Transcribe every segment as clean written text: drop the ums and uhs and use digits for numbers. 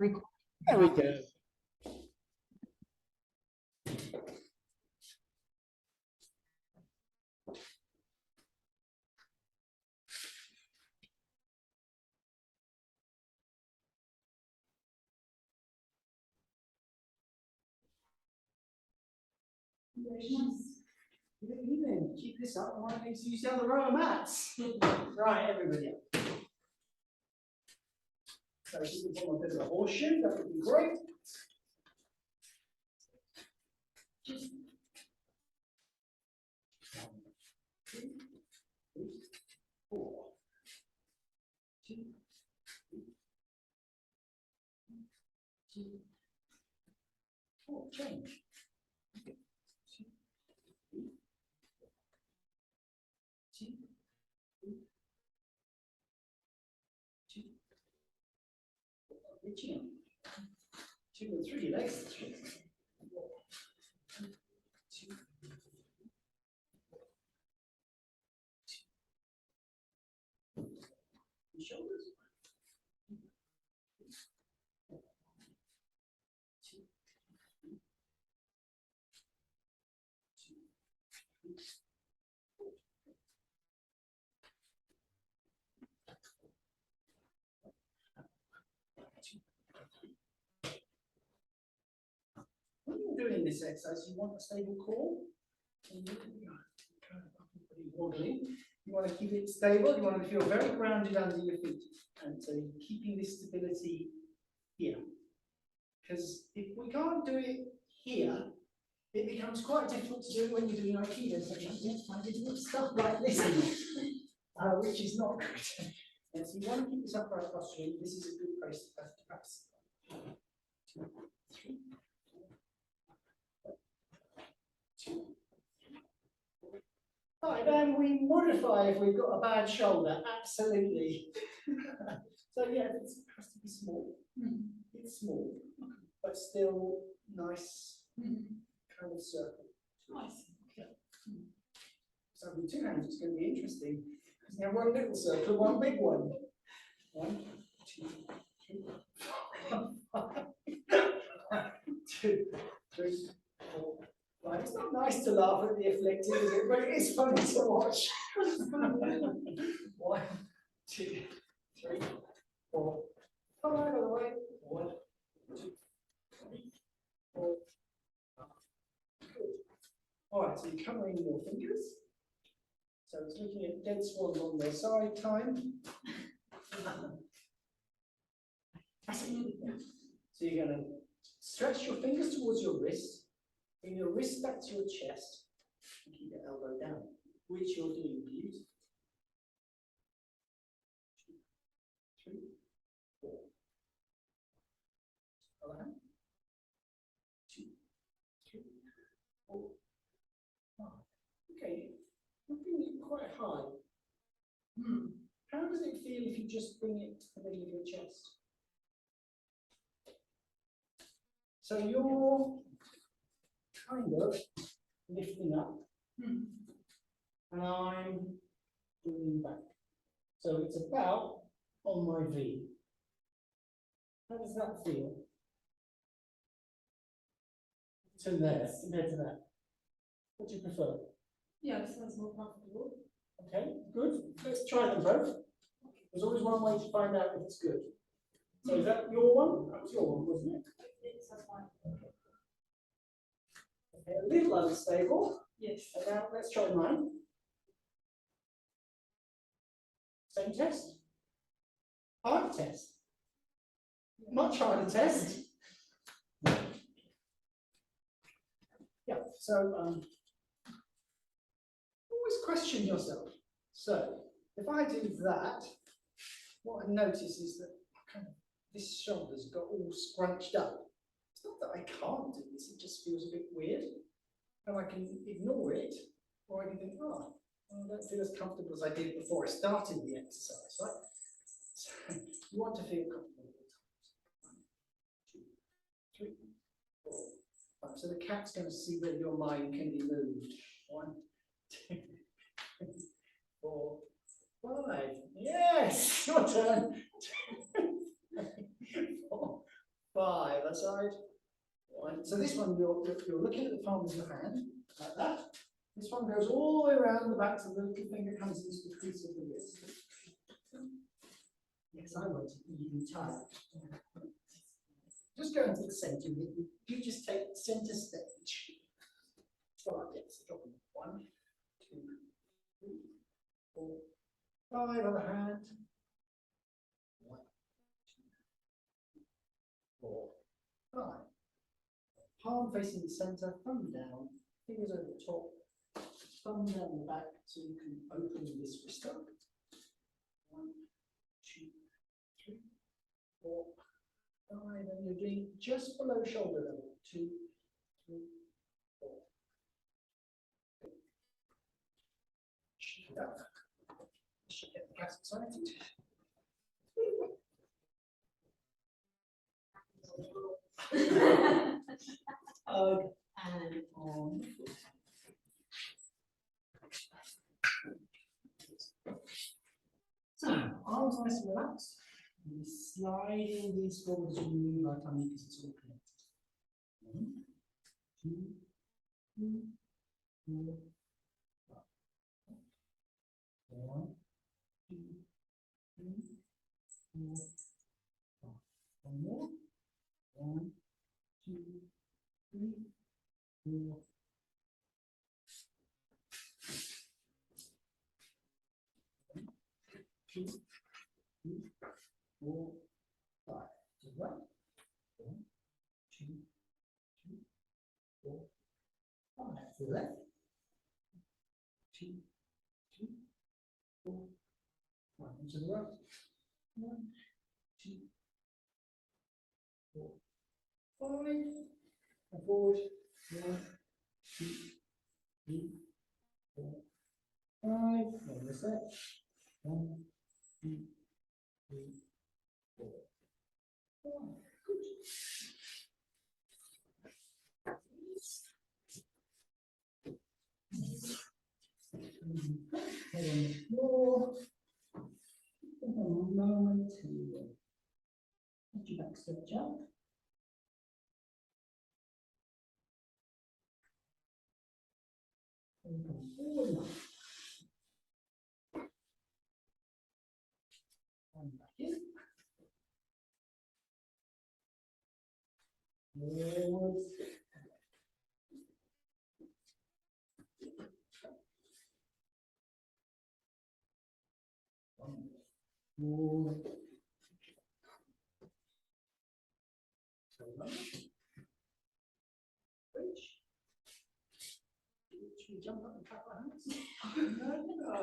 There we go. Good evening. Keep this up. I might need to use the other row of mats. Right, everybody. So if you can form a bit of a horseshoe, that would be great. 1, 2, 3, 4. 2, 3, 2, 4. Change. 2, 3, 2, 3, 2. Reaching up. 2 and 3 legs. 4, 2, 2. Shoulders. 2, 3, 2, 3, 4. When you're doing this exercise, you want a stable core. And wobbling. You want to keep it stable. You want to feel very grounded under your feet, and so you're keeping this stability here. Because if we can't do it here, it becomes quite difficult to do it when you're doing Aikido sessions. You have to do stuff like this, which is not good. And so you want to keep this upright posture. This is a good place to practice. 2, 3, 4, 2. Right, then we modify if we've got a bad shoulder, absolutely. So yeah, it has to be small. It's small, but still nice kind of circle. Nice. Okay. So with 2 hands, it's going to be interesting. Because you have 1 little circle, 1 big one. 1, 2, 3, 4, 5. 2, 3, 4. Right, it's not nice to laugh at the afflicted, is it? But it is funny to watch. 1, 2, 3, 4, 5. By the way. 1, 2, 3, 4, 5. Good. All right, so you're covering your fingers. So it's looking at dead swans on their side time. So you're going to stretch your fingers towards your wrist. Bring your wrist back to your chest and keep your elbow down, which you're doing beautifully. 2, 3, 4. Other hand. 2, 3, 4, 5. Okay, you're bringing it quite high. How does it feel if you just bring it to the middle of your chest? So you're kind of lifting up, and I'm bringing back. So it's about on my V. How does that feel? To there, compared to that. What do you prefer? Yeah, it sounds more comfortable. Okay, good. Let's try them both. There's always one way to find out if it's good. So is that your one? That was your one, wasn't it? Yes, that's fine. Okay, a little unstable. Yes. And now let's try mine. Same test. Hard test. Much harder test. Yeah, so always question yourself. So if I do that, what I notice is that kind of this shoulder's got all scrunched up. It's not that I can't do this, it just feels a bit weird. And I can ignore it, or I can think, oh, well, I don't feel as comfortable as I did before I started the exercise, right? So you want to feel comfortable all the time. 1, 2, 3, 4, 5. So the cat's going to see whether your mind can be moved. 1, 2, 3, 4, 5. Yes, your turn. 2, 3, 4, 5, that's right. One. So this one, you're looking at the palm of your hand, like that. This one goes all the way around the back, so the little finger comes into the crease of the wrist. Yes, I want to be tired. Just go into the centre. You just take centre stage. Right, yes, drop them. 1, 2, 3, 4, 5. Other hand. 1, 2, 4, 5. Palm facing the centre, thumb down, fingers over the top, thumb down the back so you can open this wrist up. 1, 2, 3, 4, 5, and you're doing just below shoulder level. 2, 3, 4. Shake it up. Should get the gas excited. And on the foot. So, arms nice and relaxed. And sliding these forward as we move our tummy because it's all connected. 1, 2, 3, 4, 5. 1, 2, 3, 4, 5. One more. 1, 2, 3, 4. 2, 3, 4, 5. To the right. 1, 2, 3, 4, 5. To the left. 2, 3, 4, 5. And to the right. 1, 2, 4, 5. And forward. 1, 2, 3, 4, 5. And reset. 1, 2, 3, 4, 5. Good. Head on the floor. Take a moment to let your back stretch out. And come forward now. And back in. Forward. Forward. Reach. Should we jump up and clap our hands? No?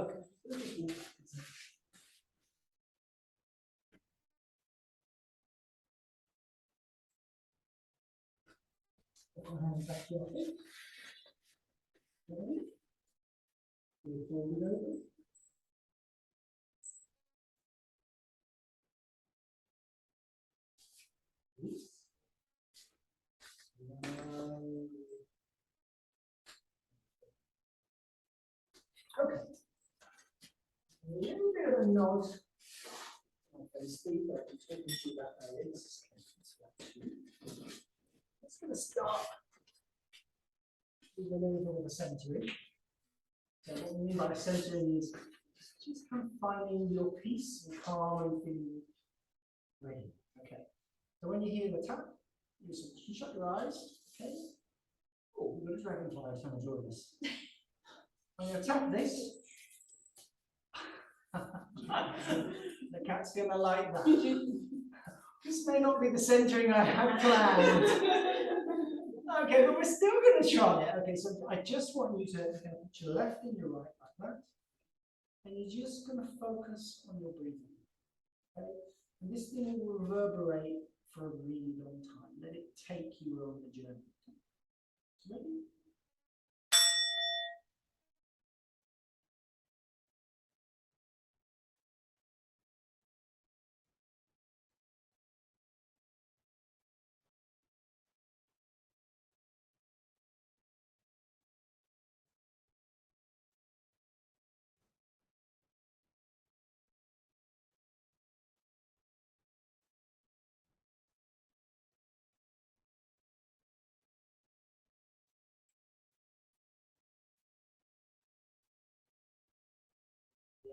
Okay. Let's just walk back. Put our hands back to your feet. Ready? We'll fold it over. Release. Okay. A little bit of a nod. Okay, Steve, I've been talking to you about earlier. This is Let's going to start with a little bit of a centering. So what we mean by centering is just kind of finding your peace and calm and feeling ready. Okay. So when you hear the tap, you shut your eyes. Okay. Oh, we've got a dragonfly trying to join us. I'm going to tap this. The cat's going to like that. This may not be the centering I had planned. Okay, but we're still going to try it. Okay, so I just want you to put your left and your right like that. And you're just going to focus on your breathing. Okay? And this thing will reverberate for a really long time. Let it take you on the journey. Ready?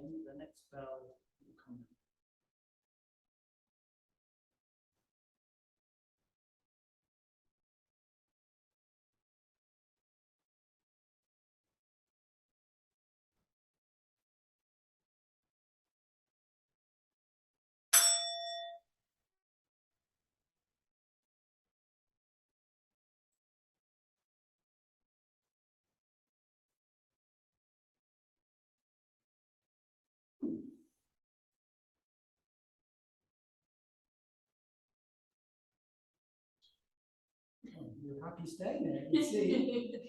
then the next bell will come. Oh, you're happy staying there, you see.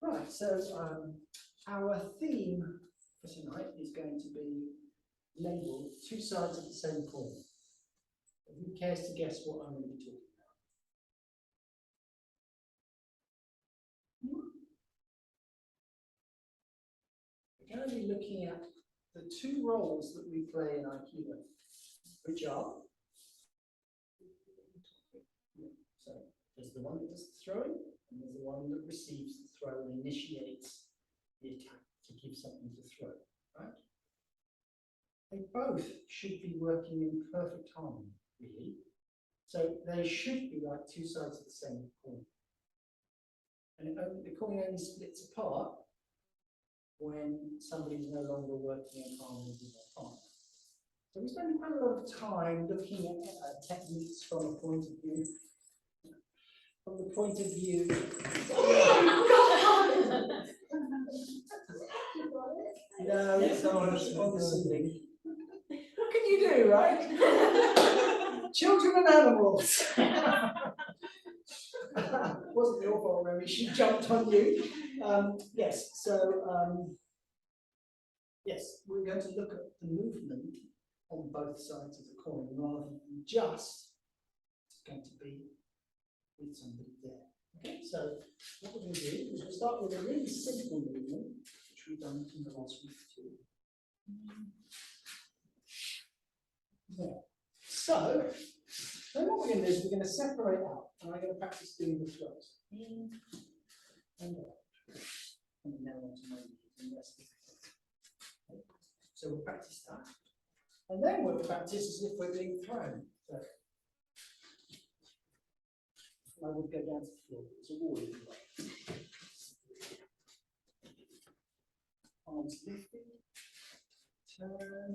Right, so our theme for tonight is going to be labelled two sides of the same coin. Who cares to guess what I'm going to be talking about? We're going to be looking at the two roles that we play in Aikido, which are, so there's the one that does the throwing, and there's the one that receives the throw and initiates the attack to give something to throw, right? They both should be working in perfect harmony, really. So they should be like two sides of the same coin. And the coin only splits apart when somebody's no longer working in harmony with their partner. So we spend quite a lot of time looking at techniques from a point of view. From the point of view. No, it's on the ceiling. What can you do, right? Children and animals. Wasn't your fault, Remy. She jumped on you. Yes, so yes, we're going to look at the movement on both sides of the coin rather than just it's going to be with somebody there. Okay, so what we're going to do is we'll start with a really simple movement, which we've done in the last week too. Yeah. So then what we're going to do is we're going to separate out, and I'm going to practice doing the throws. In and out. And then on to my knees and rest of it. Okay. So we'll practice that. And then we'll practice as if we're being thrown. So I would go down to the floor. It's a wall if you like. Arms lifted. Turn.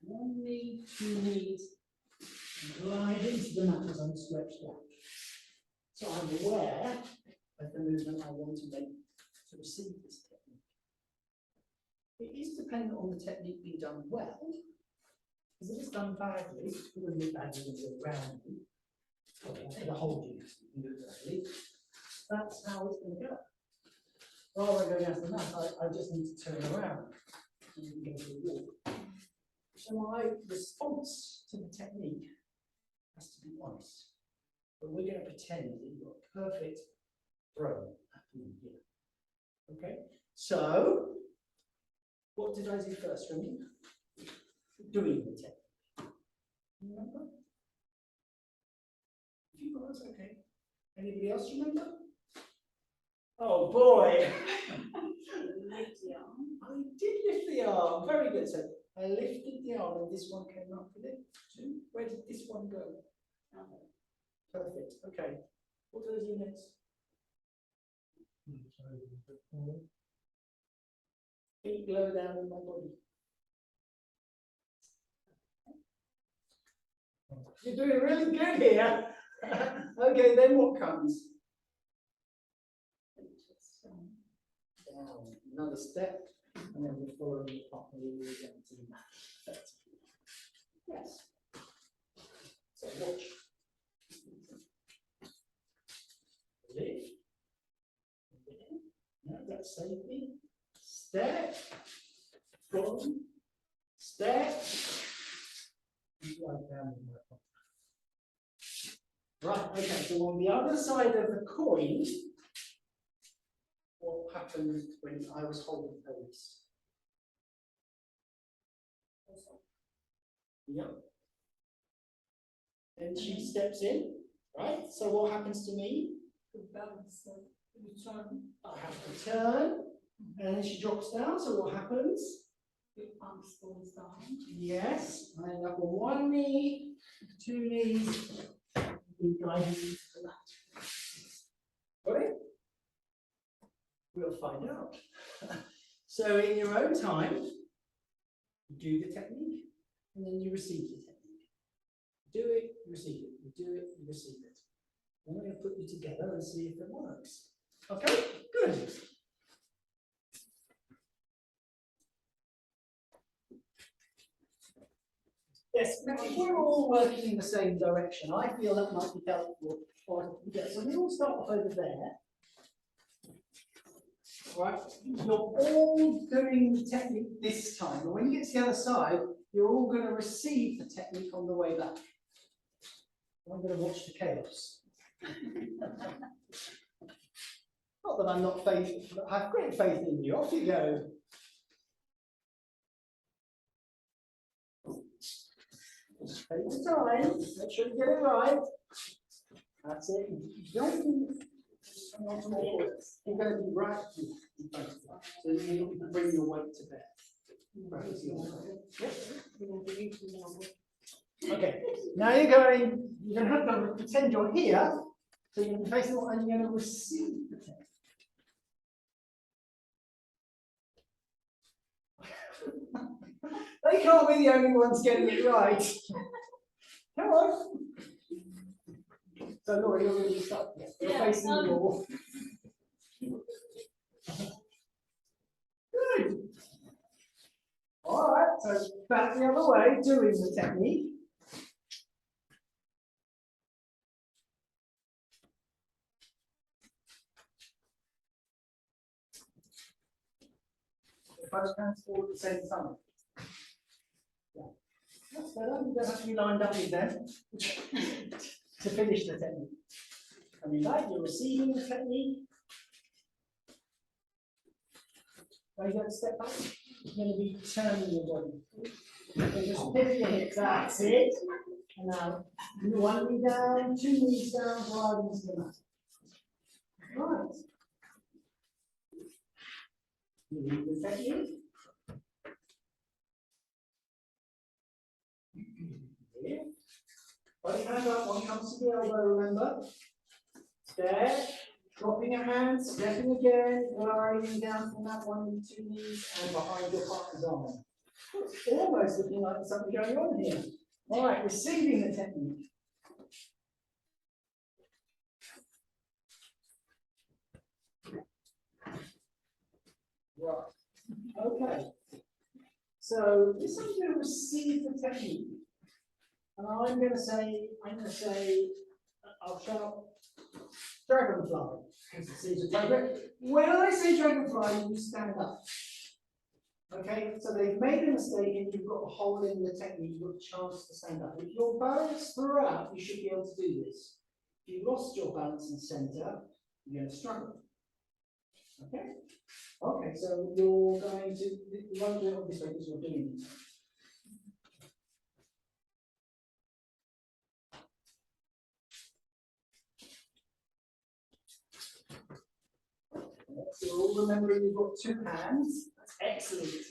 One knee, two knees. Glide into the mat as I'm stretched out. So I'm aware of the movement I want to make to receive this technique. It is dependent on the technique being done well, because if it's done badly, it's going to be badly around you. Okay, the whole you can do it badly. That's how it's going to go. Rather than going out the mat, I just need to turn around and go to the wall. So my response to the technique has to be honest. But we're going to pretend that you've got a perfect throw happening here. Okay? So, what did I do first, Remy? Doing the technique. Remember? If you guys, okay. Anybody else remember? Oh boy! Lift the arm. I did lift the arm. Very good. So I lifted the arm and this one came up with it. Where did this one go? Okay. Perfect. Okay. What do I do next? Feet low down in my body. You're doing really good here. Okay, then what comes? Down. Another step, and then we're following the partner down to the mat. Yes. So watch. Lift. No, that saved me. Step. From. Step. Right, okay, so on the other side of the coin, what happened when I was holding her wrist? Yep. Then she steps in. Right? So what happens to me? The balance, return, I have to turn, and then she drops down, so what happens? your arms goes down. Yes, I end up on one knee, two knees, and guiding into the lat. Got it? We'll find out. So in your own time, you do the technique, and then you receive the technique. Do it, you receive it. You do it, you receive it. And we're going to put you together and see if it works. Okay, good. Yes, now if we're all working in the same direction, I feel that might be helpful. So we all start off over there. Right, you're all doing the technique this time, but when you get to the other side, you're all going to receive the technique on the way back. I'm going to watch the chaos. Not that I'm not faithful, I have great faith in you. Off you go. Just take your time, make sure you get it right. That's it. You don't need you're going to be right in front of that. So you need to bring your weight to bear. Okay, now you're going to have to pretend you're here, so you're going to be facing what, and you're going to receive the text. They can't be the only ones getting it right. Come on. So Laura, you're going to be stuck. You're facing the wall. Good. All right, so back the other way, doing the technique. Both hands forward at the same time. Yeah. That's better. You don't have to be lined up with them to finish the technique. Coming back, you're receiving the technique. Are you going to step back? You're going to be turning your body. So just pivot your hips. That's it. And now, one knee down, two knees down, glide into the mat. Right. You read the technique. Here. Both hands up, one comes to the elbow, remember. There. Dropping a hand, stepping again, gliding down from that one knee, two knees, and behind your partner's arm. It's almost looking like there's something going on here. All right, receiving the technique. Right. Okay. So this is going to receive the technique, and I'm going to say, I'll shout dragonfly, because it seems appropriate. When I say dragonfly, you stand up. Okay, so they've made a mistake and you've got a hole in the technique, you've got a chance to stand up. If you're balanced throughout, you should be able to do this. If you lost your balance and center, you're going to struggle. Okay? Okay, so you're going to, you won't do it this way because you're doing it. So you're all remembering you've got two hands. That's excellent.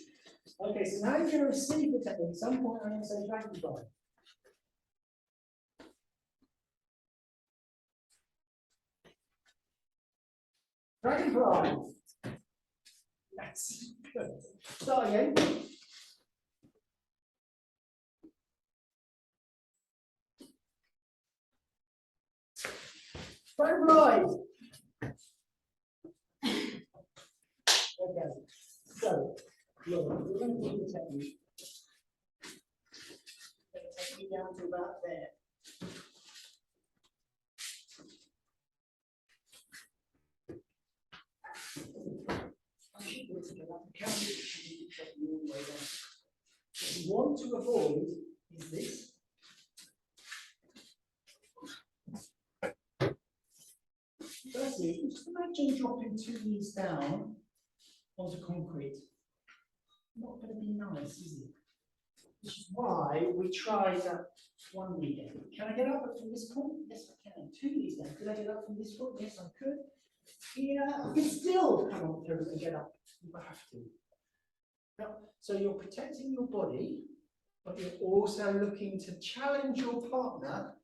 Okay, so now you're going to receive the technique. At some point I'm going to say dragonfly. Dragonfly. That's good. Start again. Dragonfly. Okay, so look, we're going to do the technique. Going to take me down to about there. I should be able to get up the counter. It should be taking all the way down. What we want to avoid is this. Firstly, just imagine dropping two knees down onto concrete. Not going to be nice, is it? Which is why we tried that one weekend. Can I get up from this point? Yes, I can. 2 knees down. Could I get up from this point? Yes, I could. Here, I can still come on through and get up. You have to. Now, so you're protecting your body, but you're also looking to challenge your partner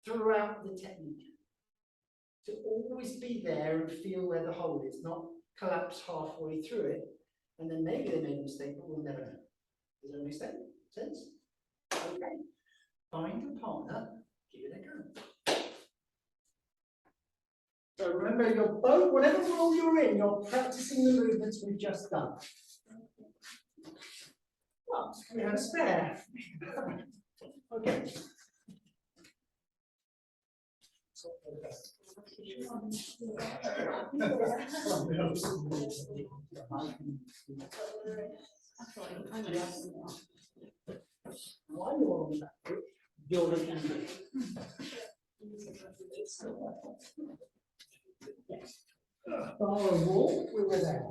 throughout the technique. To always be there and feel where the hole is, not collapse halfway through it, and then maybe they made a mistake, but we'll never know. Does that make sense? Okay. Find your partner, give it a go. So remember, you're both, whatever role you're in, you're practicing the movements we've just done. Well, we have a spare. Okay. While you're on that foot, you're looking good. Yes. Follow a wall, we were there.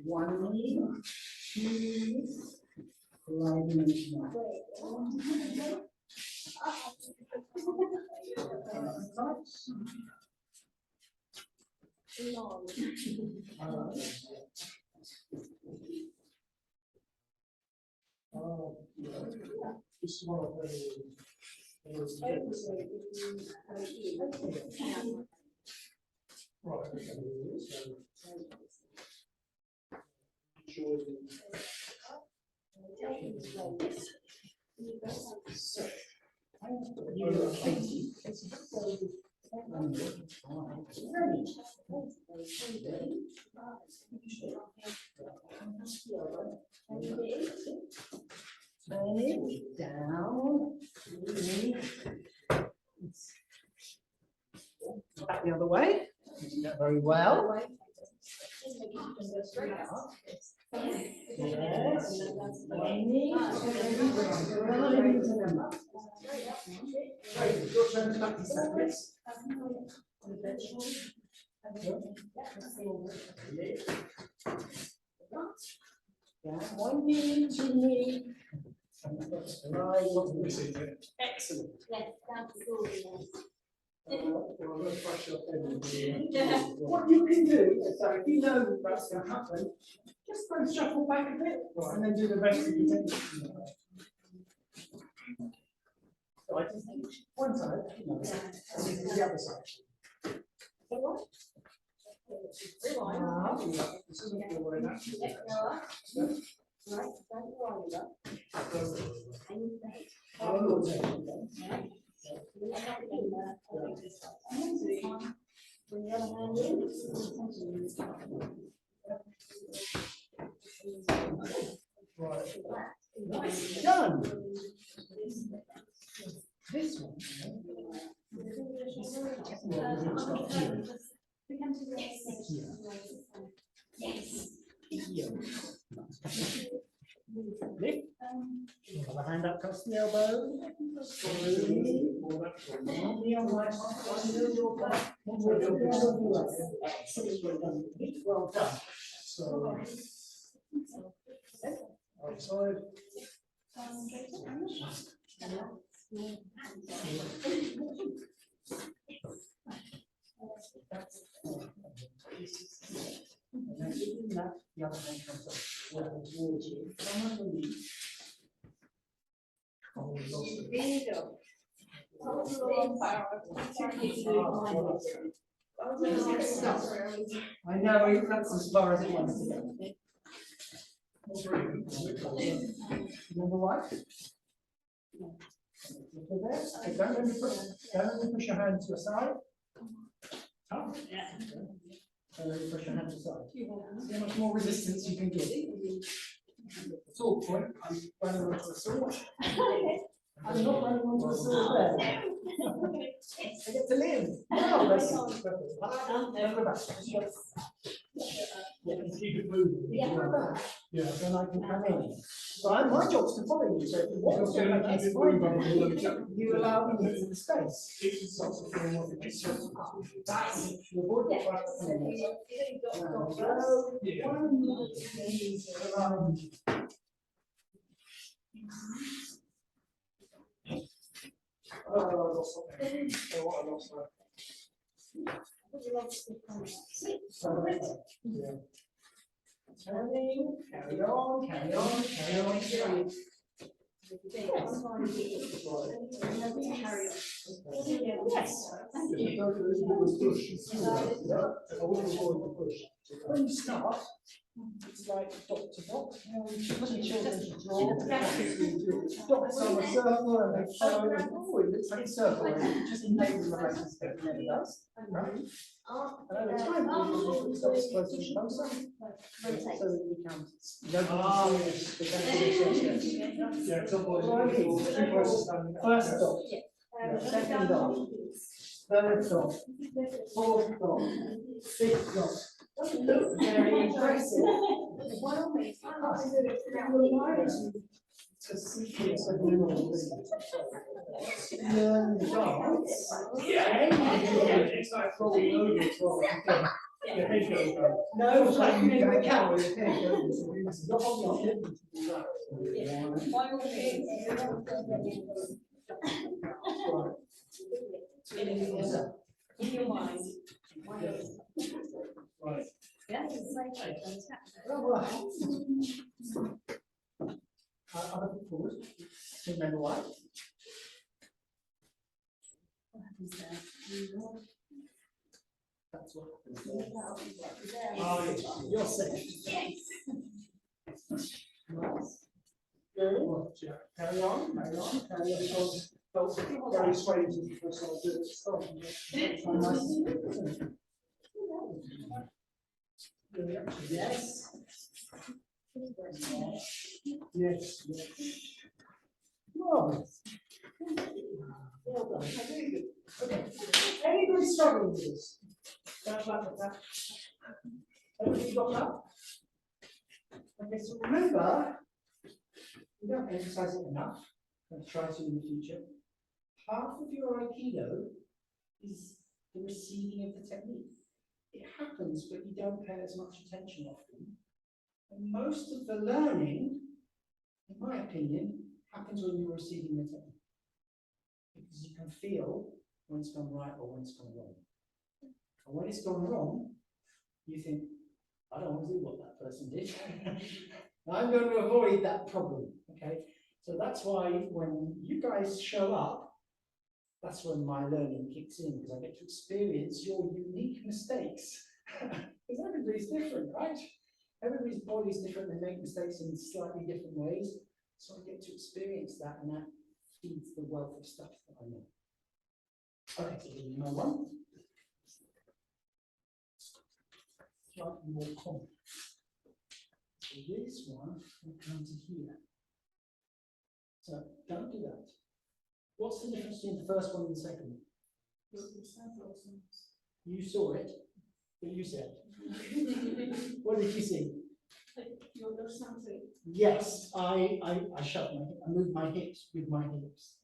One knee, 2, sliding this is one of down, back the other way. Very well. Yes. Your turn to practice that, please. One knee, 2 knee. Excellent. What you can do, so if you know that that's going to happen, just go shuffle back a bit and then do the rest of the technique. So I just think one side, and then the other side. This isn't going to worry about it. Right, don't worry about done. This one. Yes. Lift. Other hand up, comes the elbow. Well done. So, outside. And then in that, the other hand comes up well towards you. Come underneath. Oh, we lost it. There you go. I know, that's as far as it wants to go. Number one. Look at this. Okay, don't let me push your hand to the side. Up. Don't let me push your hand to the side. See how much more resistance you can give. The sword point, I'm running onto the sword. I'm not running onto the sword there. I get to live. No, that's perfect. Go back. Keep it moving. Yeah. Yeah. Then I can come in. So my job's to follow you, so if you want to, that's Keep it fine. moving. You allow me into the space. It's sort of thing what it is. You avoid the fact that carry on. Yes. When you start, it's like dot to dot. Teaching children to draw. Dots on a circle and they follow. Oh, it looks like a circle. It just enables the lesson step. It never does. Right? And over time, we put the dots closer and closer so that we can. Yeah, First dot, second dot, third dot, fourth dot, fifth dot. Doesn't look very impressive. To sequence of numerals. Learn dance. It's like falling over as well. Yeah, there you go. No, flattening the camera. Not on the In your mind. Right. Other forward. Remember why? That's what happens. Oh, yes. You're safe. Carry on. Felt very strange as the first time I did it. Yes. Yes. Marvelous. Well done. Very good. Okay. Anybody struggling with this? Everybody got that? Okay, so remember, we don't emphasize it enough. I'll try to in the future. Half of your Aikido is the receiving of the technique. It happens, but you don't pay as much attention often. And most of the learning, in my opinion, happens when you're receiving the technique. Because you can feel when it's gone right or when it's gone wrong. And when it's gone wrong, you think, I don't want to do what that person did. I'm going to avoid that problem. Okay, so that's why when you guys show up, that's when my learning kicks in, because I get to experience your unique mistakes. Because everybody's different, right? Everybody's body's different, they make mistakes in slightly different ways. So I get to experience that, and that feeds the wealth of stuff that I know. Okay, so you know one. Slightly more common. So this one will come to here. So don't do that. What's the difference between the first one and the second one? You saw it, but you said. What did you see? Yes, I shut my hip. I moved my hips with my hips.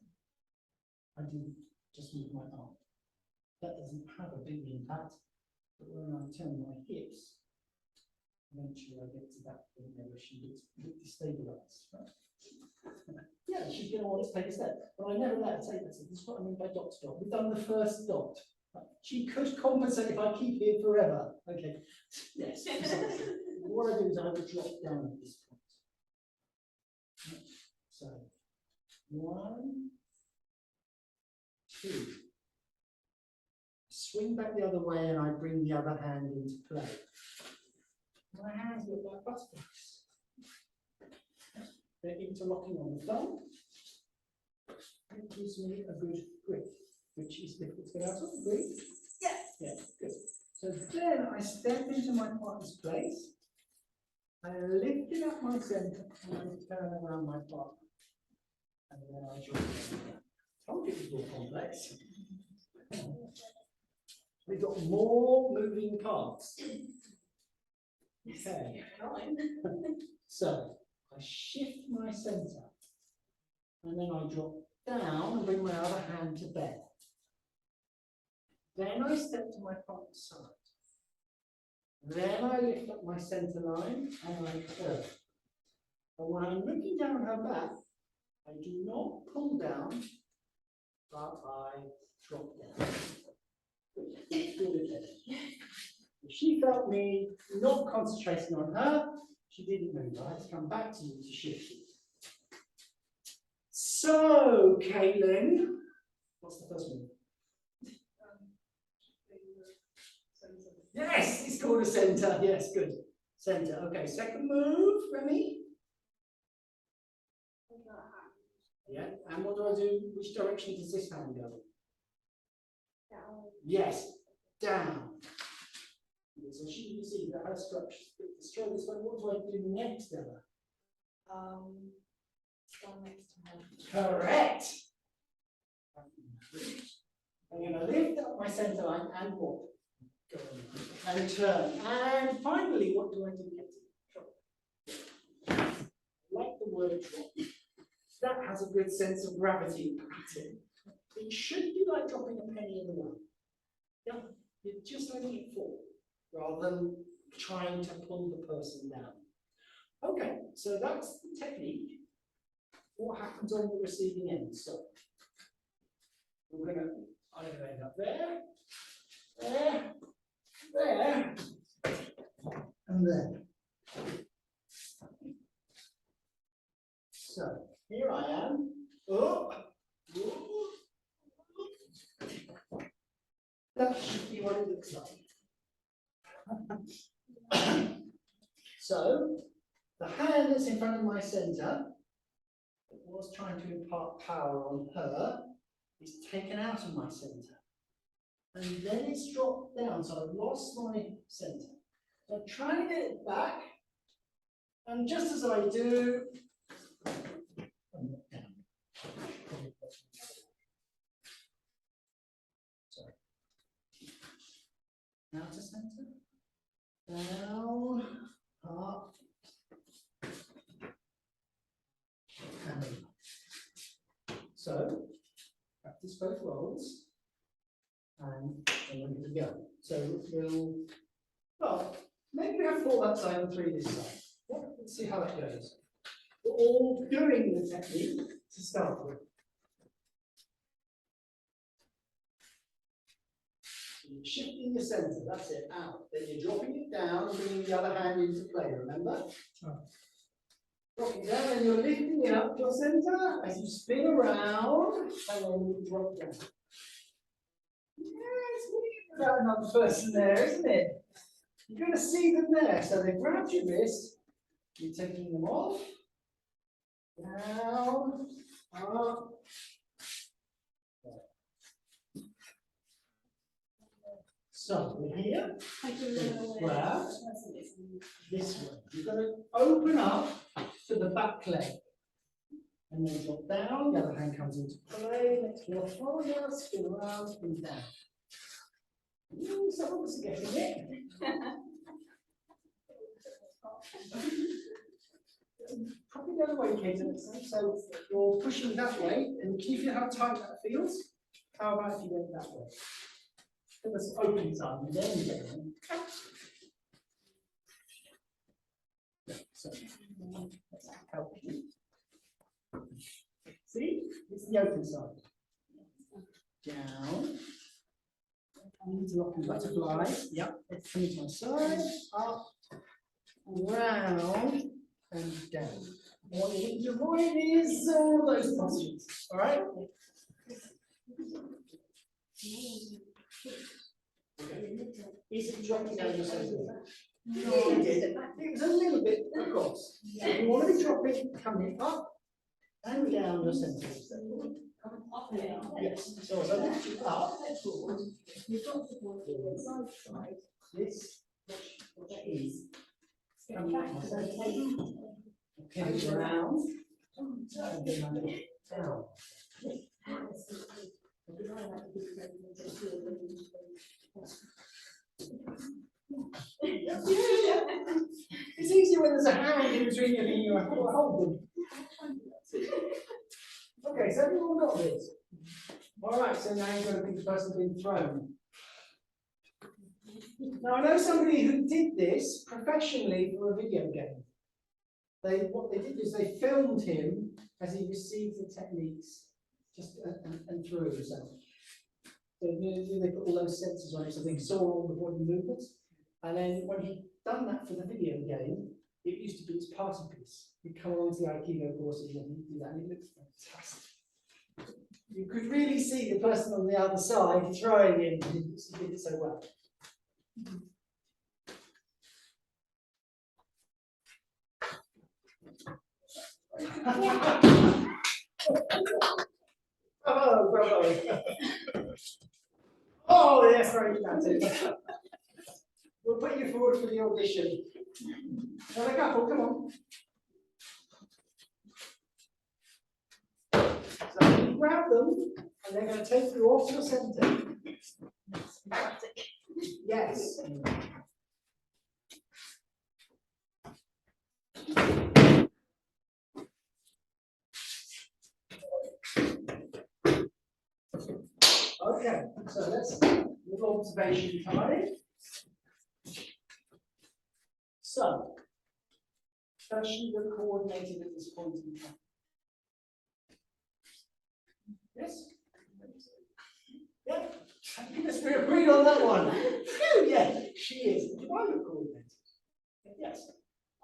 I didn't just move my arm. That doesn't have a big impact, but when I turn my hips, eventually I get to that point where she gets destabilized, right? Yeah, she's going to want to take a step, but I never let her take that step. This is what I mean by dot to dot. We've done the first dot. She could compensate if I keep here forever. Okay. Yes. What I do is I would drop down at this point. So 1, 2. Swing back the other way and I bring the other hand into play. My hands look like butterflies. They're interlocking on the thumb. It gives me a good grip, which is difficult to get out of. Agree? Yes. Yeah, good. So then I step into my partner's place. I lift it up my center and I turn around my partner. And then I join them. Told you it was more complex. We've got more moving parts. Okay. So I shift my centre, and then I drop down and bring my other hand to bear. Then I step to my front side. Then I lift up my centre line and I curve. And when I'm looking down her back, I do not pull down, but I drop down. If she felt me not concentrating on her, she didn't move. I had to come back to you to shift it. So, Caitlin, what's the first move? Yes, it's called a centre. Yes, good. Centre. Okay, second move, Remy. Yeah, and what do I do? Which direction does this hand go? Down. Yes, down. So she, you see that her structure is a bit destroyed. This way, what do I do next, Ella? Stand next to her. Correct. I'm going to lift up my centre line and what? Go on. And turn. And finally, what do I do next? Drop. I like the word drop. That has a good sense of gravity pattern. It should be like dropping a penny in the well. Yeah, you're just letting it fall rather than trying to pull the person down. Okay, so that's the technique. What happens on the receiving end? So I'm going to end up there, there, and there. So here I am. Oh. That should be what it looks like. So the hand that's in front of my centre, that was trying to impart power on her, is taken out of my centre. And then it's dropped down, so I've lost my centre. So I'm trying to get it back, and just as I do, I'm not down. Sorry. Now to centre. Down, up, and over. So, practice both rolls, and we're ready to go. So we'll, well, maybe we have 4 that side and 3 this side. Yeah, let's see how that goes. We're all doing the technique to start with. So you're shifting your centre, that's it, out. Then you're dropping it down and bringing the other hand into play, remember? Oh. Drop it down and you're lifting it up your centre as you spin around and then you drop down. Yeah, it's weird without another person there, isn't it? You're going to see them there. So they grab your wrist, you're taking them off, down, up. So we're here, grab this way. You're going to open up to the back leg. And then drop down, the other hand comes into play, next one forward, spin around, spin down. Ooh, some of us are getting it. Probably the other way, Kate, so you're pushing that way, and can you feel how tight that feels? How about if you went that way? Let's open some, and then down. So, let's help you. See? It's the open side. Down. Into rocking butterflies. Yep. It's coming to my side. Up. Round. And down. What you need to avoid is all those postures. Alright? Is it dropping down your centre? No, it was a little bit across. So you want to be dropping, coming up and down your centre. Yes. So as I lift you up, you've got to go to the side. This, what that is, come back. Okay, around. And then I lift down. when there's a hand in between your feet, you have to hold them. Okay, so everyone got this. All right, so now you're going to think the person being thrown. Now I know somebody who did this professionally for a video game. What they did is they filmed him as he received the techniques just and threw himself. So they put all those sensors on it so they saw all the body movements. And then when he'd done that for the video game, it used to be his party piece. He'd come along to the Aikido courses and he'd do that, and it looked fantastic. You could really see the person on the other side throwing him, he did it so well. Bravo, bravo. Oh, yes, right, that's it. We'll put you forward for the audition. Another couple, come on. So you grab them, and they're going to take you off your centre. Yes. Okay, so let's little observation time. So, especially the coordinated at this point in time. Yes? Yeah, yes, we agreed on that one. Oh, yeah, she is. Do I look coordinated? Yes.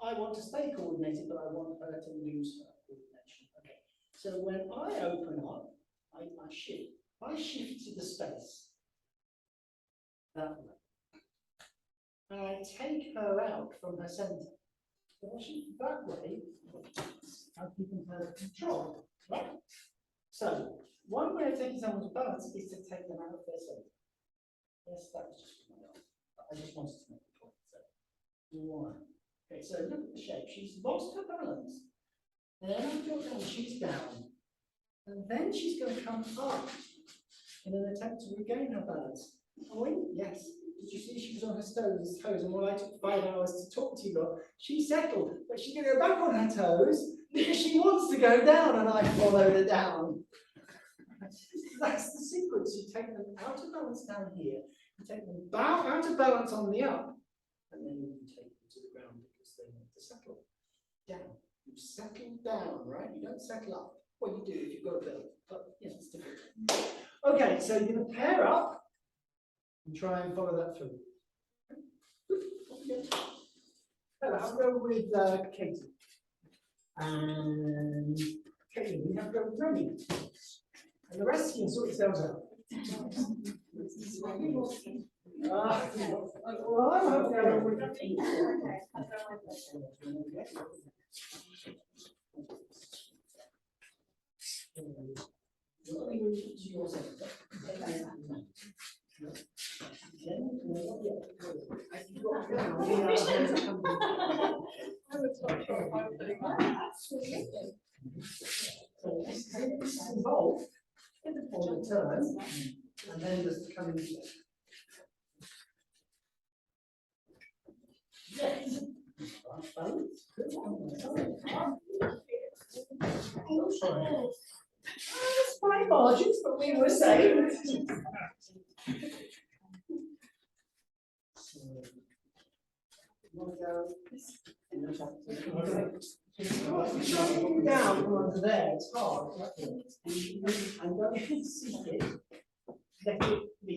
I want to stay coordinated, but I want her to lose her coordination. Okay. So when I open up, I shift. I shift to the space. That way. And I take her out from her centre. So I shift that way, I'm keeping her control. Right? So, one way of taking someone's balance is to take them out of their centre. Yes, that was just my own. I just wanted to make a point. So, one. Okay, so look at the shape. She's lost her balance. Then I go down, she's down. And then she's going to come up in an attempt to regain her balance. Oh, yes. Did you see she was on her toes, and while I took 5 hours to talk to you about, she settled, but she's going to go back on her toes because she wants to go down, and I followed her down. That's the sequence. You take them out of balance down here, you take them out of balance on the up, and then you take them to the ground because they want to settle down. You settle down, right? You don't settle up. Well, you do if you've got a build, but you know, it's different. Okay, so you're going to pair up and try and follow that through. I'll go with Katie. And Katie, we have to go with Remy. And the rest can sort yourselves out. Well, I'm hoping I don't with So this is involved on the turn, and then just coming in. Yes. Oh, sorry. That's fine margins, but we were saying. Down from under there, it's hard. I'm going to seek it, let it be.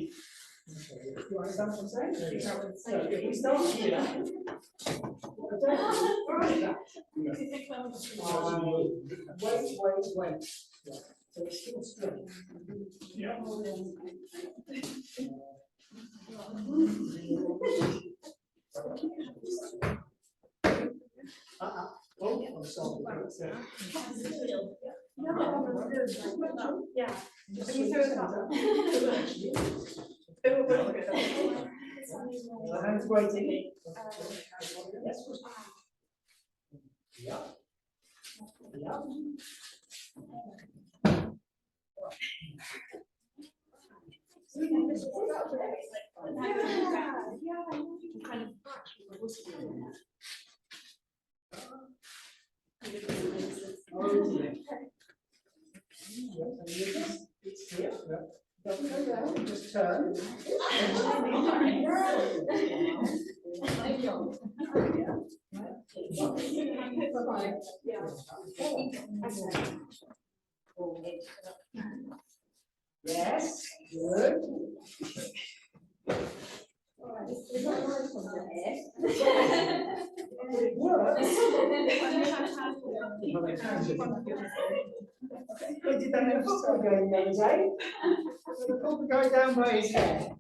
You understand what I'm saying? So if we start here, wait. So it's still straight. Oh, I'm sorry. Yeah. The hand's waiting. Yes. Yeah. Yeah. It works. I did that in a football game the other day. I pulled the guy down by his hair.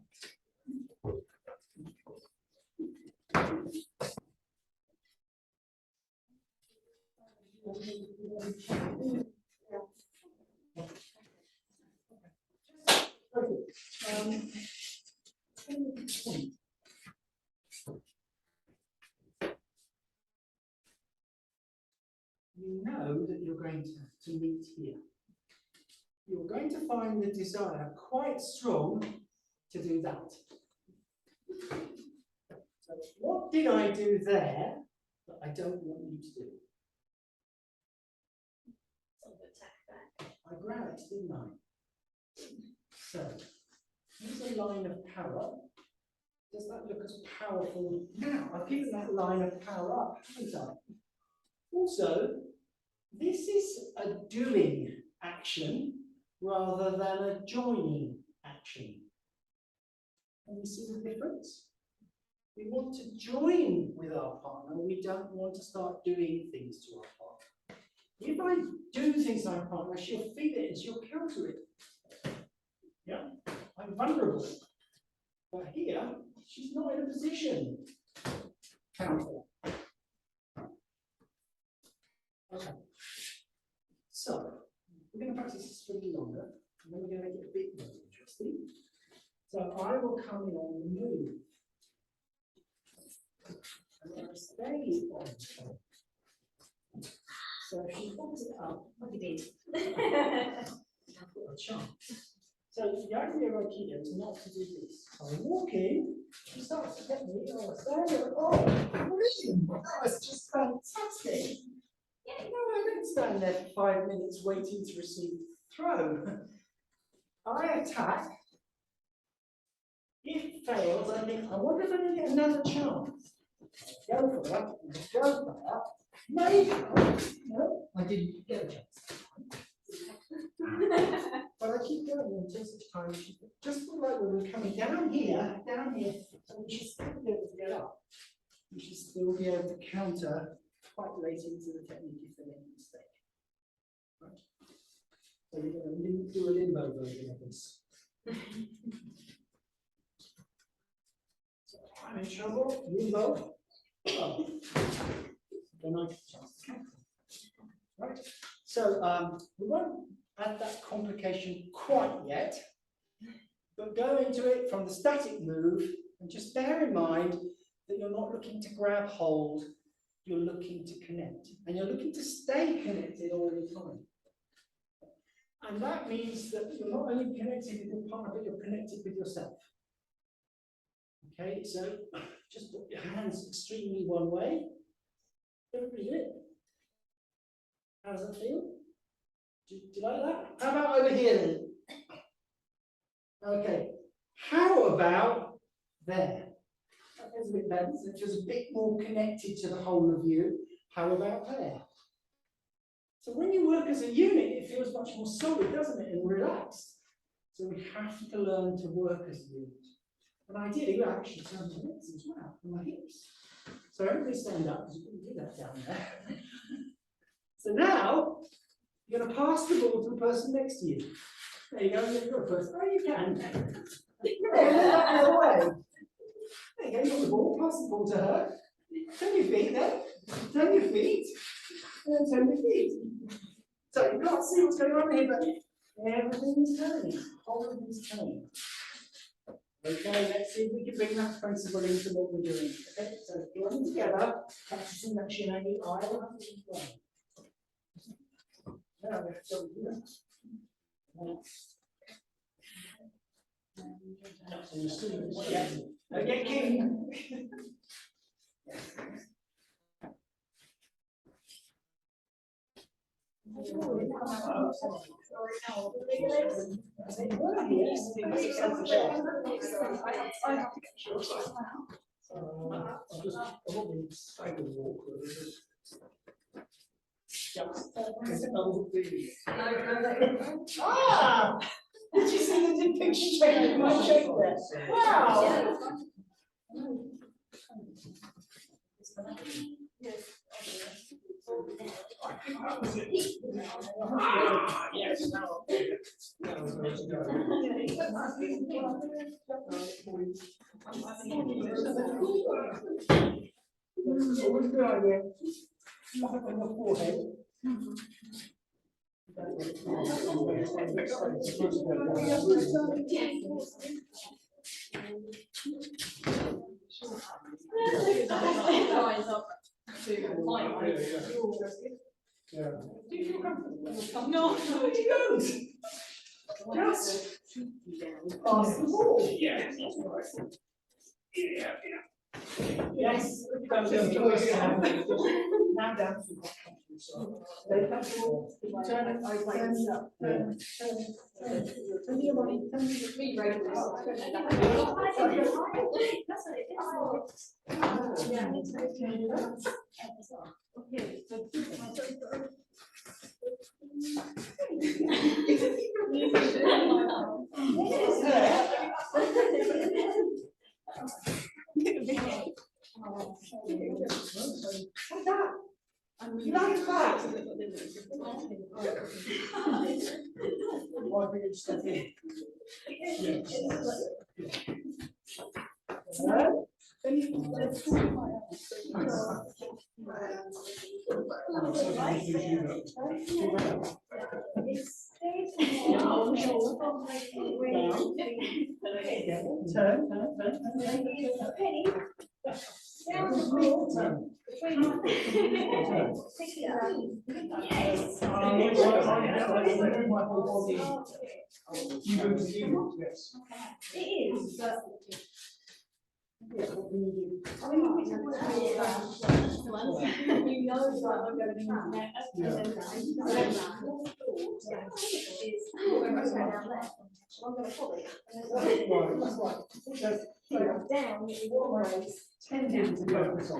You know that you're going to meet here. You're going to find the desire quite strong to do that. So what did I do there that I don't want you to do? I grabbed, didn't I? So here's a line of power. Does that look as powerful now? I've given that line of power up, haven't I? Also, this is a doing action rather than a joining action. Can you see the difference? We want to join with our partner, we don't want to start doing things to our partner. If I do things to my partner, she'll feel it and she'll counter it. Yeah, I'm vulnerable. But here, she's not in a position to counter. Okay. So, we're going to practice this for a little longer, and then we're going to make it a bit more interesting. So, I will come in on the move. And I'm going to stay on the top. So, if she holds it up, like it is, I've got a chance. So, the idea of Aikido is not to do this. I walk in, she starts to get me, I stand there, oh, brilliant! That was just fantastic. Yeah, no, I don't stand there for 5 minutes waiting to receive throw. I attack. If it fails, I think, I wonder if I can get another chance. Go for that, go for that. Maybe. No, I didn't get a chance. But I keep going until such time, just like when we're coming down here, so we should still be able to get up. We should still be able to counter quite late into the technique if they make a mistake. Right? So you're going to do a limbo version of this. So I'm in trouble, limbo. Oh. Then I get a chance to counter. Right? So we won't add that complication quite yet, but go into it from the static move and just bear in mind that you're not looking to grab hold. You're looking to connect, and you're looking to stay connected all the time. And that means that you're not only connected with your partner, but you're connected with yourself. Okay, so just put your hands extremely one way. Everybody do it. How does that feel? Do you like that? How about over here then? Okay, how about there? It's a bit better, so it's just a bit more connected to the whole of you. How about there? So when you work as a unit, it feels much more solid, doesn't it, and relaxed. So we have to learn to work as a unit. And ideally, we actually turn the legs as well, and my hips. So everybody stand up, because you couldn't do that down there. So now, you're going to pass the ball to the person next to you. There you go, you've got first. Oh, you can. The other way. There you go, you've got the ball, pass the ball to her. Turn your feet then. Turn your feet. And then turn your feet. So you can't see what's going on here, but everything is turning. All of it is turning. Okay, let's see if we can bring that principle into what we're doing. Okay, so joining together, practicing that shinagi, I will have to do one. Now we have to go here. Okay, King. Ah! Did you see the depiction in my shape there? Wow! That was it. Yes, now. Now we're ready to go. Always a good idea. Slap it on your forehead. Yeah. Do you feel comfortable? No, you don't. Just pass the ball. Yeah, that's right. Yeah. Yes. Now down to the stay comfortable. Turn it. Turn your body. Turn your feet right. Okay. You like that? Why bring it step in? Turn. Yes. It is, but yeah, what can you do? I mean, you know that I'm going to be I'm going to pull it. Down, it's always tending to focus on.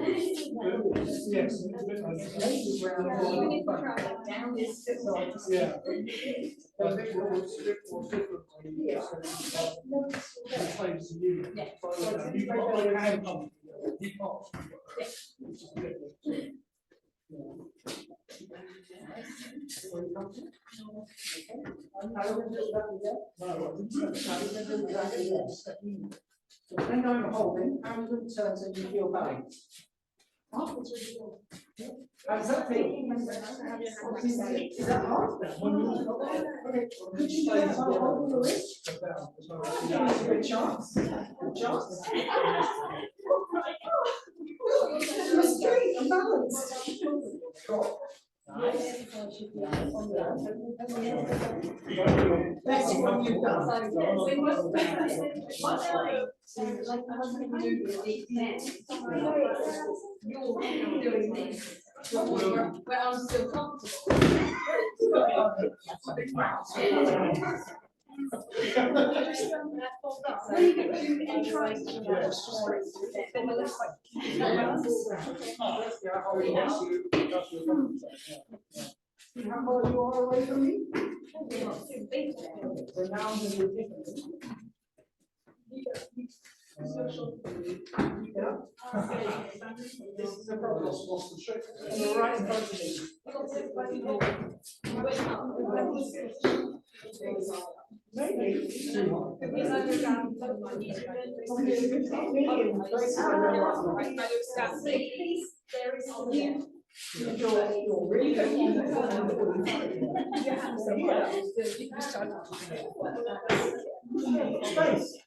Yes. Down is yeah. I think we're all differently. Yeah. You so when I'm holding, I'm going to turn so you feel balance. How's that feel? Is that hard? Okay. Could you do that by holding the wrist? Good chance. Good chance. You're straight and balanced. Nice. That's what you've done. You're doing this. Where I'm still comfortable. How far you are away from me? So now I'm going to do it differently. This is a problem. And you're right in front of me. Maybe. You're really space.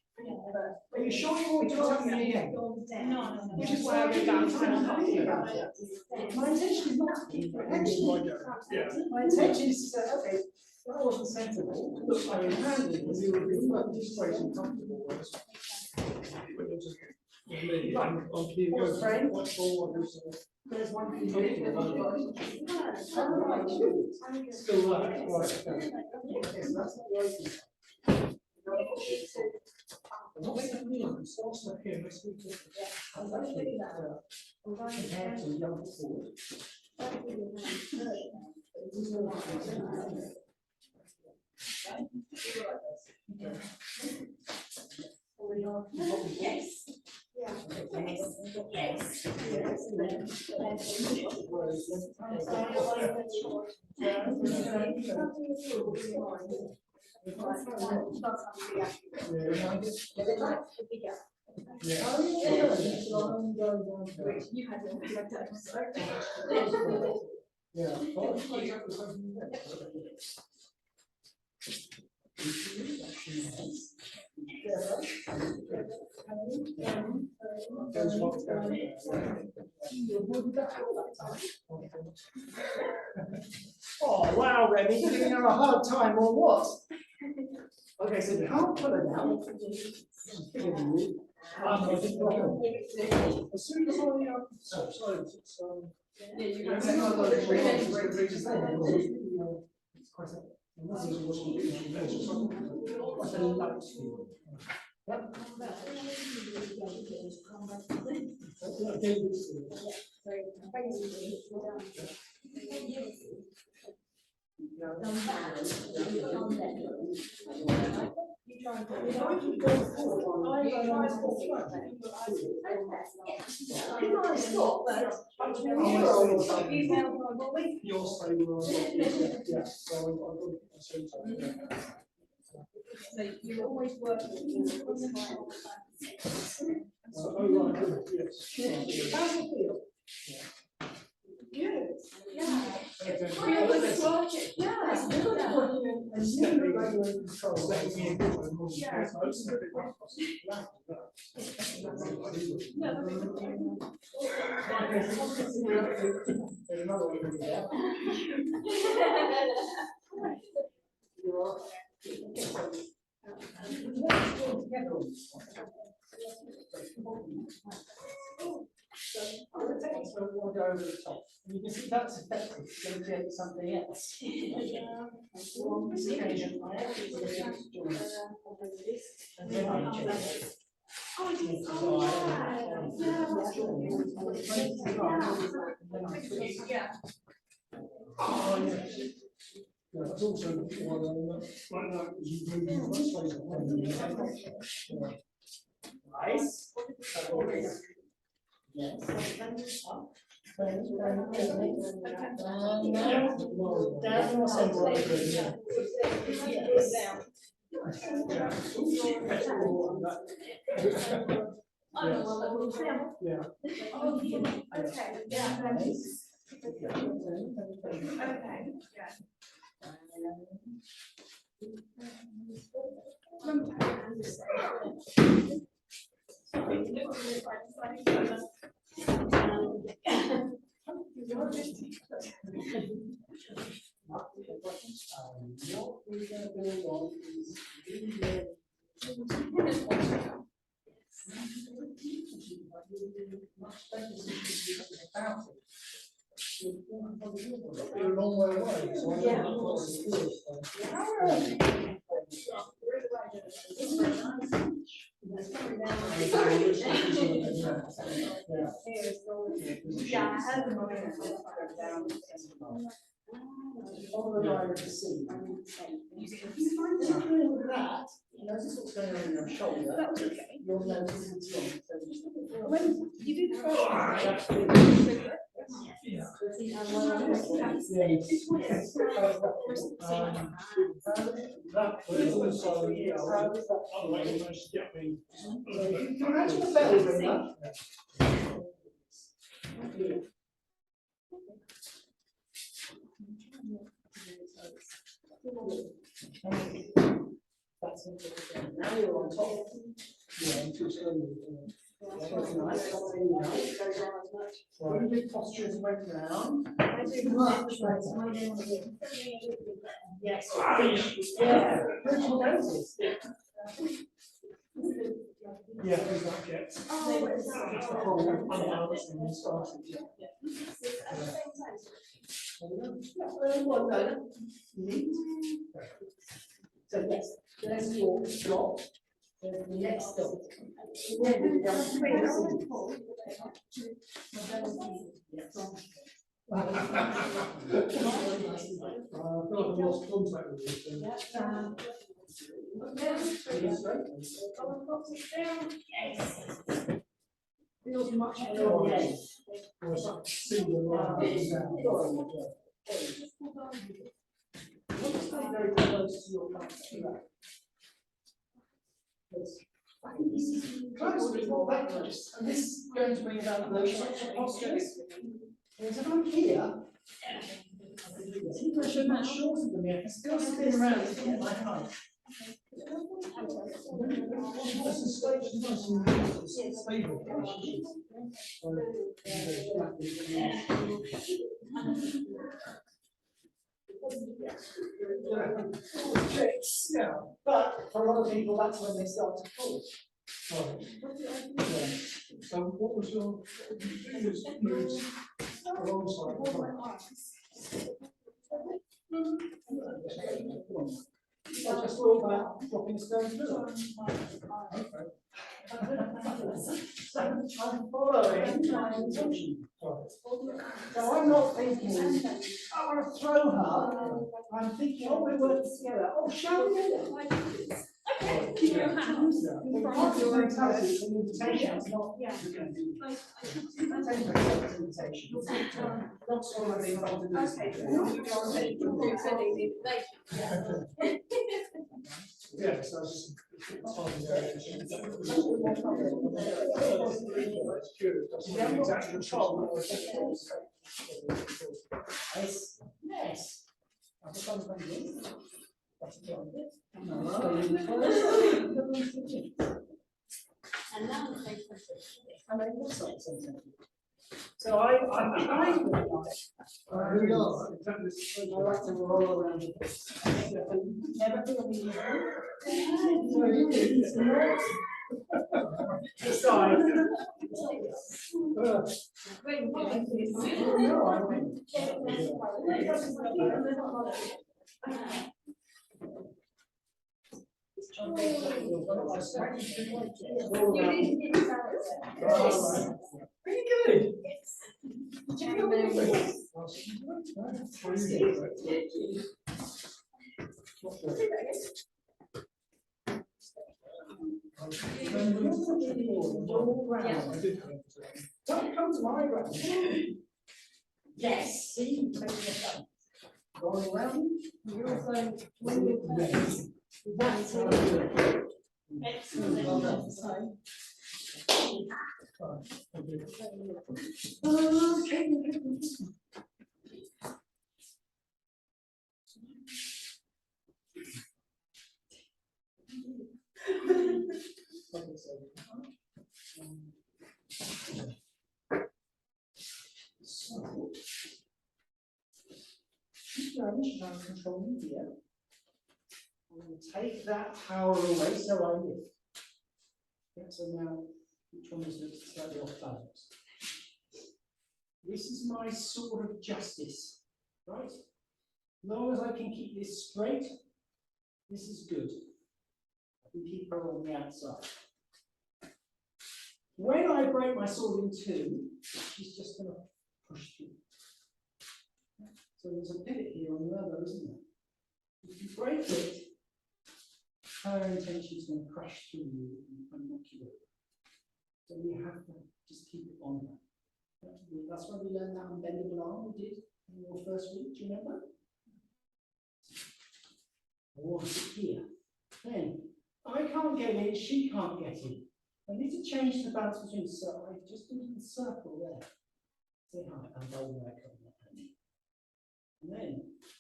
Are you sure you want to tell me again? No. Which is why I go down to my intention is not to keep your attention. My intention is to say, okay, that wasn't sensible. I mean, handling when you would be this situation comfortable with. There's one thing. Still right. Yes, that's not the open. Compared to young forward. Yes. Yes. Yes. Oh, wow, Remy, you're giving her a hard time or what? Okay, so you can't pull her down. She's bigger than you. As soon as I sorry, So you always work with How's it feel? Good. Yeah. We always work it. Yeah. We'll go over the top. And you can see that's effective. It's going to create something else. And then I change. Oh, it is. Yeah. Oh, yes. Yeah, that's also like that, you move much later. Nice. Yes. Down or centre. Yeah. Okay, yeah. Okay, yeah. What we're going to build on is you're a long way away, so I don't know what to do. Yeah, I had the moment. On the line of the sea. With that, you notice what's going on in your shoulder. That was okay. You'll notice it's wrong. When you do the first one, Yeah. That was also, otherwise almost get me. You can imagine a belly ringer. Now you're on top. Yeah, I'm too slowly. That's nice. When you do posture as you went round. Yes. Yeah. Virtual noses. Yeah, who's that yet? It's the whole unbalanced and started. Well, no. Neat. So yes, there's your drop. There's the next stop. Feels much better. See the line down. Stay very close to your partner. Close, but it's not that close. And this is going to bring about those sorts of postures. Whereas if I'm here, even though she's much shorter than me, I can still spin around and get my height. This is stable. Yeah, but for a lot of people, that's when they start to fall. Yeah. So, what was your moves alongside? I just thought about dropping a stone through. Okay. So I'm following my intention. So I'm not thinking, I want to throw her. I'm thinking, oh, we're working together. Oh, shall we do that? Okay, keep your hands in front of your mentality. It's an invitation. It's not. Yeah. Not sort of being told to do this. Yeah, so it's exact control. Yes. And now the same so I'm trying to I like to roll around the place. Never feel the Decide. No, I win. Pretty good. Don't come to my ground. Yes, see, going around. You're also when you play. That's excellent. Well done. So, I'm controlling here. I'm going to take that power away so I lift. Okay, so now, which one is slightly off balance? This is my sword of justice, right? As long as I can keep this straight, this is good. I can keep her on the outside. When I break my sword in two, she's just going to push through. So there's a pivot here on the elbow, isn't there? If you break it, her intention is going to crash through you and knock you over. So we have to just keep it on that. That's why we learned that unbendable arm we did in your first week, do you remember? Or here. Then, I can't get in, she can't get in. I need to change the balance between, so I just do the circle there. Say hi, and roll back on that. And then,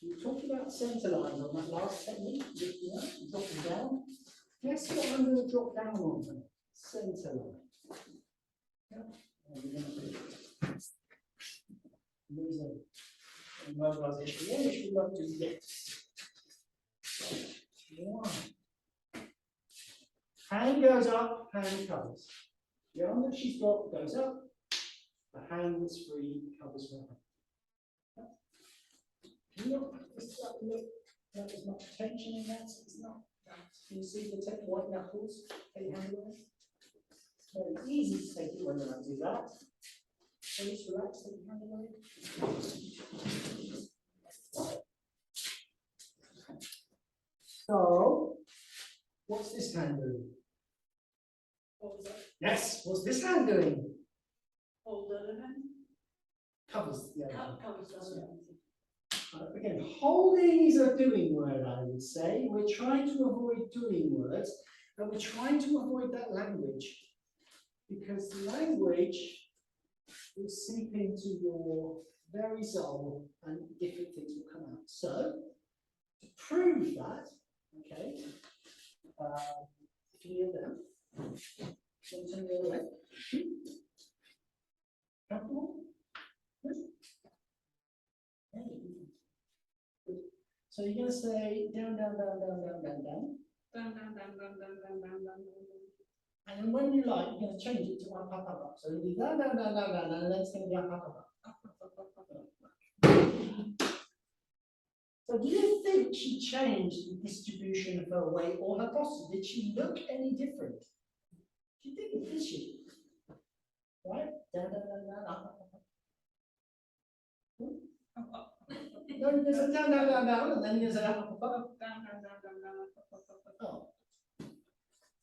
we talked about centre lines on that last technique, lifting up and dropping down. Guess what I'm going to drop down on them? Centre line. Yeah. And we're going to do it. There's a mobilization. Yeah, we love to lift. One. Hand goes up, hand covers. The arm that she's got goes up, the hand that's free covers her hand. Can you not just look? There's much tension in that, so it's not. Can you see the white knuckles? Take your hand away. It's very easy to take it when I do that. So just relax, take your hand away. So, what's this hand doing? What was that? Yes, what's this hand doing? Hold the other hand. covers the other. Covers the other. Again, holding is a doing word, I would say. We're trying to avoid doing words, and we're trying to avoid that language. Because language will seep into your very soul and different things will come out. So, to prove that, okay, if you kneel down, turn the other way. Comfortable? Good. Good. So you're going to say down, down, down, down, down, down, down. Down, down, down, down, down, down, down, down, down. And then when you like, you're going to change it to up, up, up, up. So you'll be down, down, down, down, down, and then it's going to be up, up, up, up. So do you think she changed the distribution of her weight or her posture? Did she look any different? She didn't, did she? Right? Down, down, down, down, up, up, up. No, there's a down, down, down, down, and then there's a up, up, up. Down, down, down, down, down, up, up, up, up, up. Oh.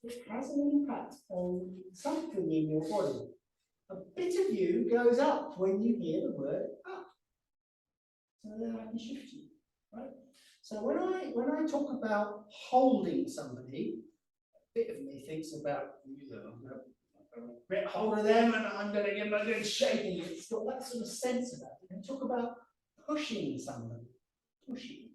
It has an impact on something in your body. A bit of you goes up when you hear the word up. So then I can shift you, right? So when I talk about holding somebody, a bit of me thinks about, grab hold of them and I'm going to give them a good shaking. It's got that sort of sense about it. And talk about pushing somebody, pushing.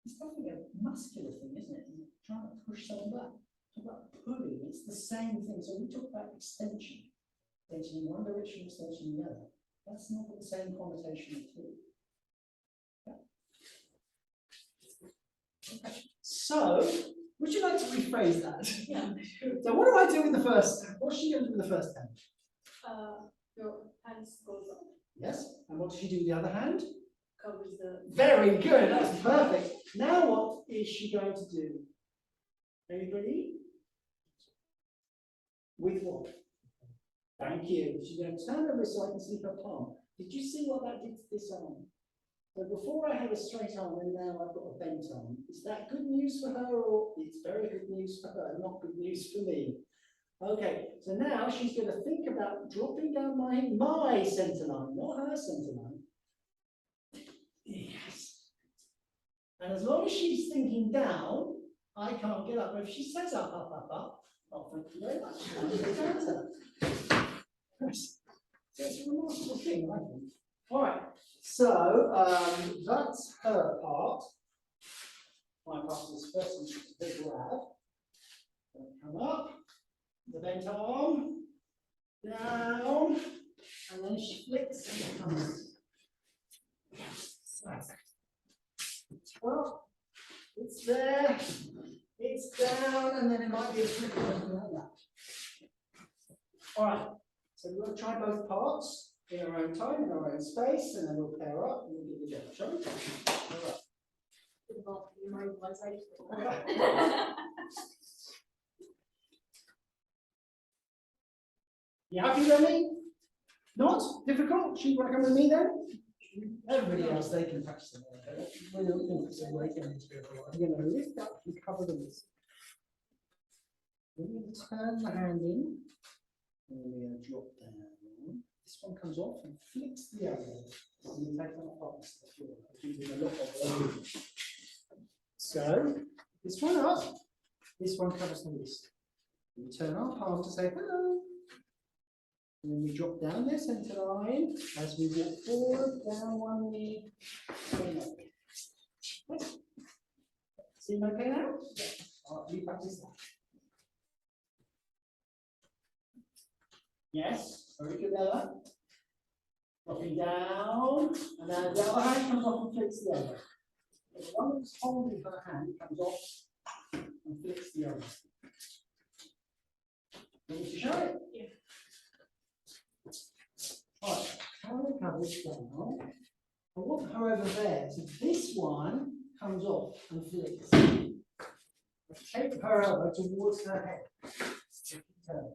It's definitely a muscular thing, isn't it? You're trying to push someone back. Talk about pulling, it's the same thing. So we talk about extension. Extension in one direction, extension in the other. That's not got the same connotation at all. Okay. So, would you like to rephrase that? Yeah. So what do I do with the first? What's she going to do with the first hand? Your hands goes up, Yes. And what does she do with the other hand? covers the. Very good. That's perfect. Now what is she going to do? Anybody? With what? Thank you. She's going to turn over so I can see her palm. Did you see what that did to this arm? So before I had a straight arm and now I've got a bent arm. Is that good news for her or it's very good news for her, not good news for me? Okay, so now she's going to think about dropping down my centre line, not her centre line. Yes. And as long as she's thinking down, I can't get up. If she says up, up, up, up, oh, thank you very much. That's a remarkable thing, I think. All right, so that's her part. My part is first just a big grab. Come up, the bent arm, down, and then she flicks and comes. Well, it's there, it's down, and then it might be a flick or something like that. All right, so we're going to try both parts in our own time, in our own space, and then we'll pair up and we'll get the job, shall we? All right. You happy with me? Not difficult? Should you want to come with me then? Everybody else, they can practice it. We don't think it's a way to you're going to lift up and cover the wrist. We're going to turn the hand in, and we're going to drop down. This one comes off and flicks the other. And you take that off the floor. Using a lot of so, this one up, this one covers the wrist. We turn our palm to say hello. And then we drop down their centre line as we walk forward, down one knee, going up. Okay. Seem okay now? All right, we practice that. Yes, very good, Ella. Dropping down, and then the other hand comes off and flicks the other. The one that's holding her hand comes off and flicks the other. Want me to show it? Yeah. All right, how cover this down. I want her over there. So this one comes off and flicks. Take her elbow towards her head. Turn.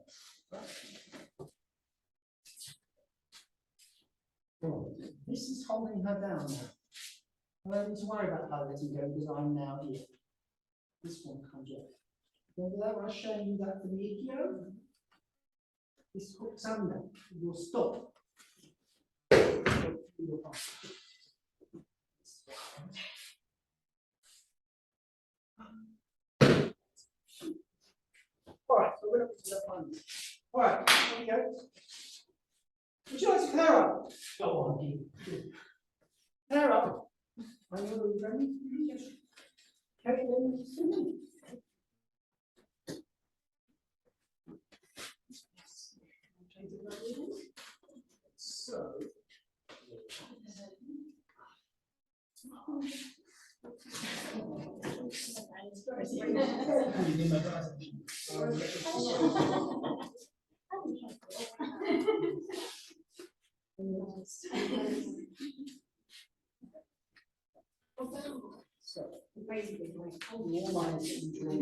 This is holding her down now. I don't need to worry about her letting go because I'm now here. This one comes off. Remember that when I was showing you that for the 'nage? 'This hooks under. You'll stop. All right, so we're up to the one. All right, here we go. Would you like to pair up? Go on, pair up. Are you ready? Yes. Okay, then. So. So, basically, all lines that you draw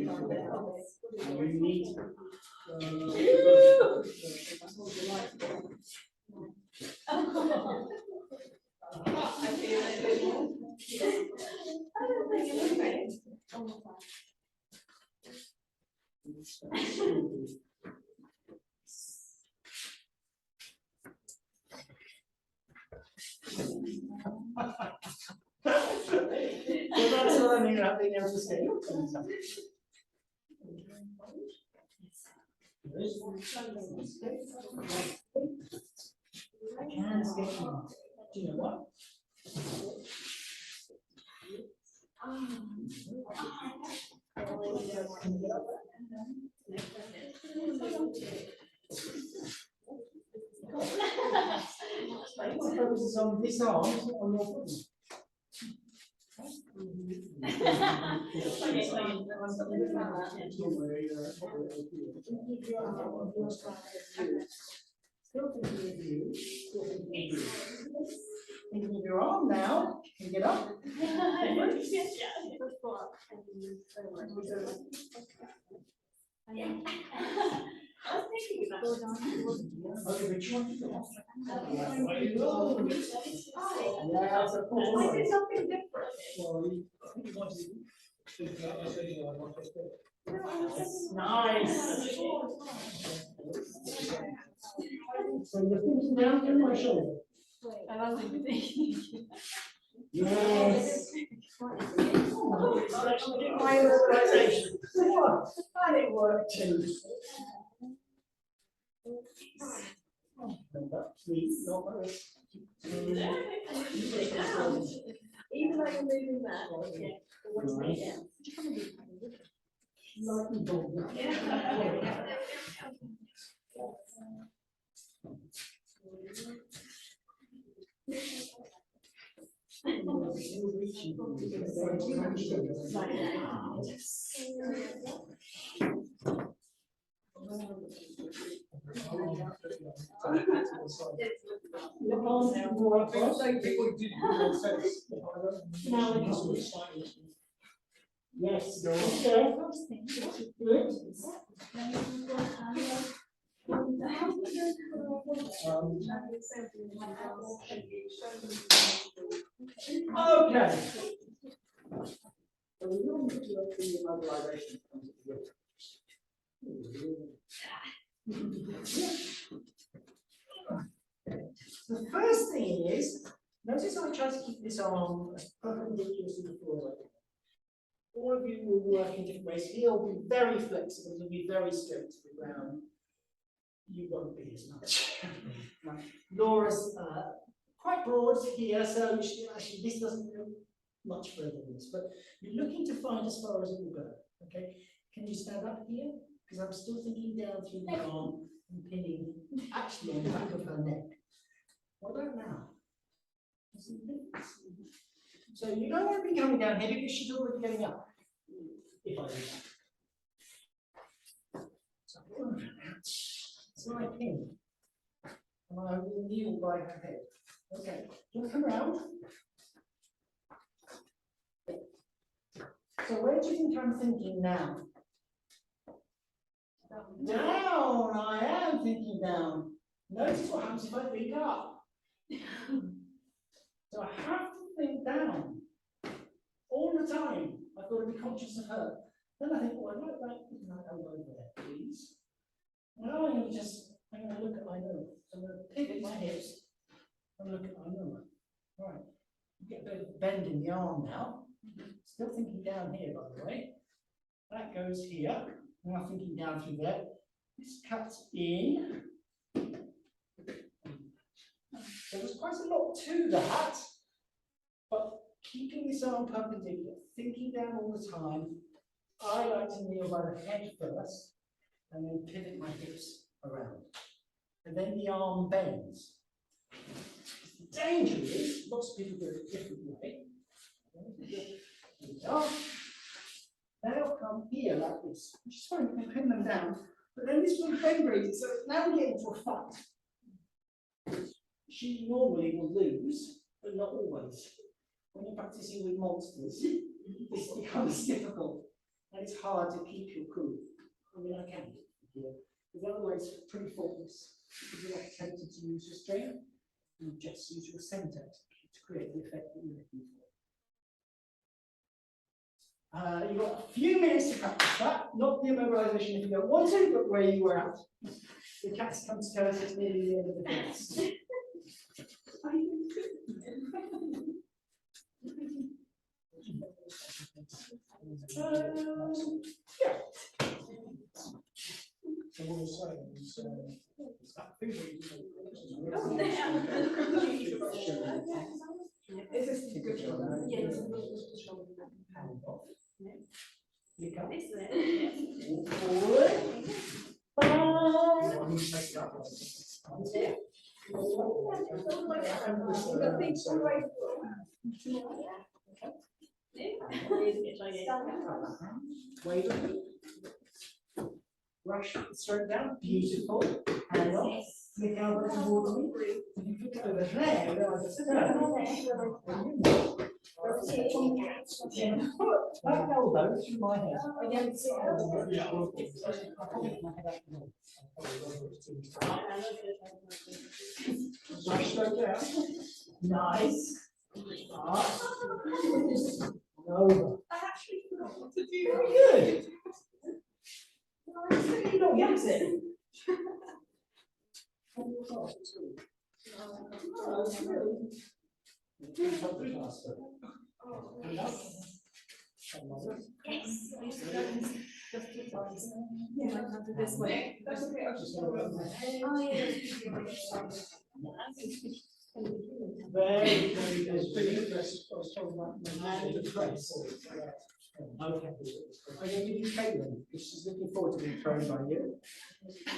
and you need well, that's what I mean about being able to say. I can sketch you. Do you know what? My focus is on this arm, not on your foot. Still thinking of you. Still thinking of you. Thinking of your arm now. Can you get up? Okay, but you want to go. Yeah, so I did something different. Nice. So you're thinking down through my shoulder. I wasn't thinking. Yes. My organization. And it worked too. Please, not worse. Even though you're moving that, yeah, always lay down. Yes, go okay. Good. Okay. So we will need to look at the mobilization. The first thing is, notice I try to keep this arm as perpendicular to the floor. All of you will work in different ways. He'll be very flexible, he'll be very straight to the ground. You won't be as much. Laura's quite broad here, so actually this doesn't go much further than this, but you're looking to find as far as it will go. Okay, can you stand up here? Because I'm still thinking down through the arm and pinning actually on the back of her neck. What about now? So you don't want to be coming down here because she's already getting up. If I do that. So my pin. And I will kneel by her head. Okay, do you want to come around? So where do you think I'm thinking now? Down, I am thinking down. Notice what happens if I think up. So I have to think down all the time. I've got to be conscious of her. Then I think, well, I'd like that with my elbow there, please. Now I'm going to look at my nose. So I'm going to pivot my hips. Have a look at my number. Right. You get a bit of a bend in the arm now. Still thinking down here, by the way. That goes here. Now thinking down through there. This cuts in. So there's quite a lot to that. But keeping this arm perpendicular, thinking down all the time. I like to kneel by the head first and then pivot my hips around. And then the arm bends. The danger is, lots of people do it a different way. They'll come here like this. I'm just trying to pin them down. But then this will bend really, so now we get into a fight. She normally will lose, but not always. When you're practicing with monsters, this becomes difficult. And it's hard to keep your cool. I mean, I can here, because otherwise it's pretty faultless. Because you're not tempted to use your strength, you just use your center to create the effect that you're looking for. You've got a few minutes to practice that, not the immobilization if you don't want to, but where you were at. The cats come to us, it's nearly the end of the class. Yeah. So what we're saying is that thing that Is this a good shoulder? Yes. hand off. You come. This way. Forward. Wave it. Brush straight down. Beautiful. Hand off. Flick elbow towards me. If you flick over there, back elbow through my head. Brush straight down. Nice. Over. I actually forgot what to do. Very good. You don't get it. Yes. Yeah, I can do this way. That's okay. Oh, yeah. Very, very good. Really interesting. I was talking about the press. Okay. I'm going to give you Caitlin, because she's looking forward to being thrown by you. I'm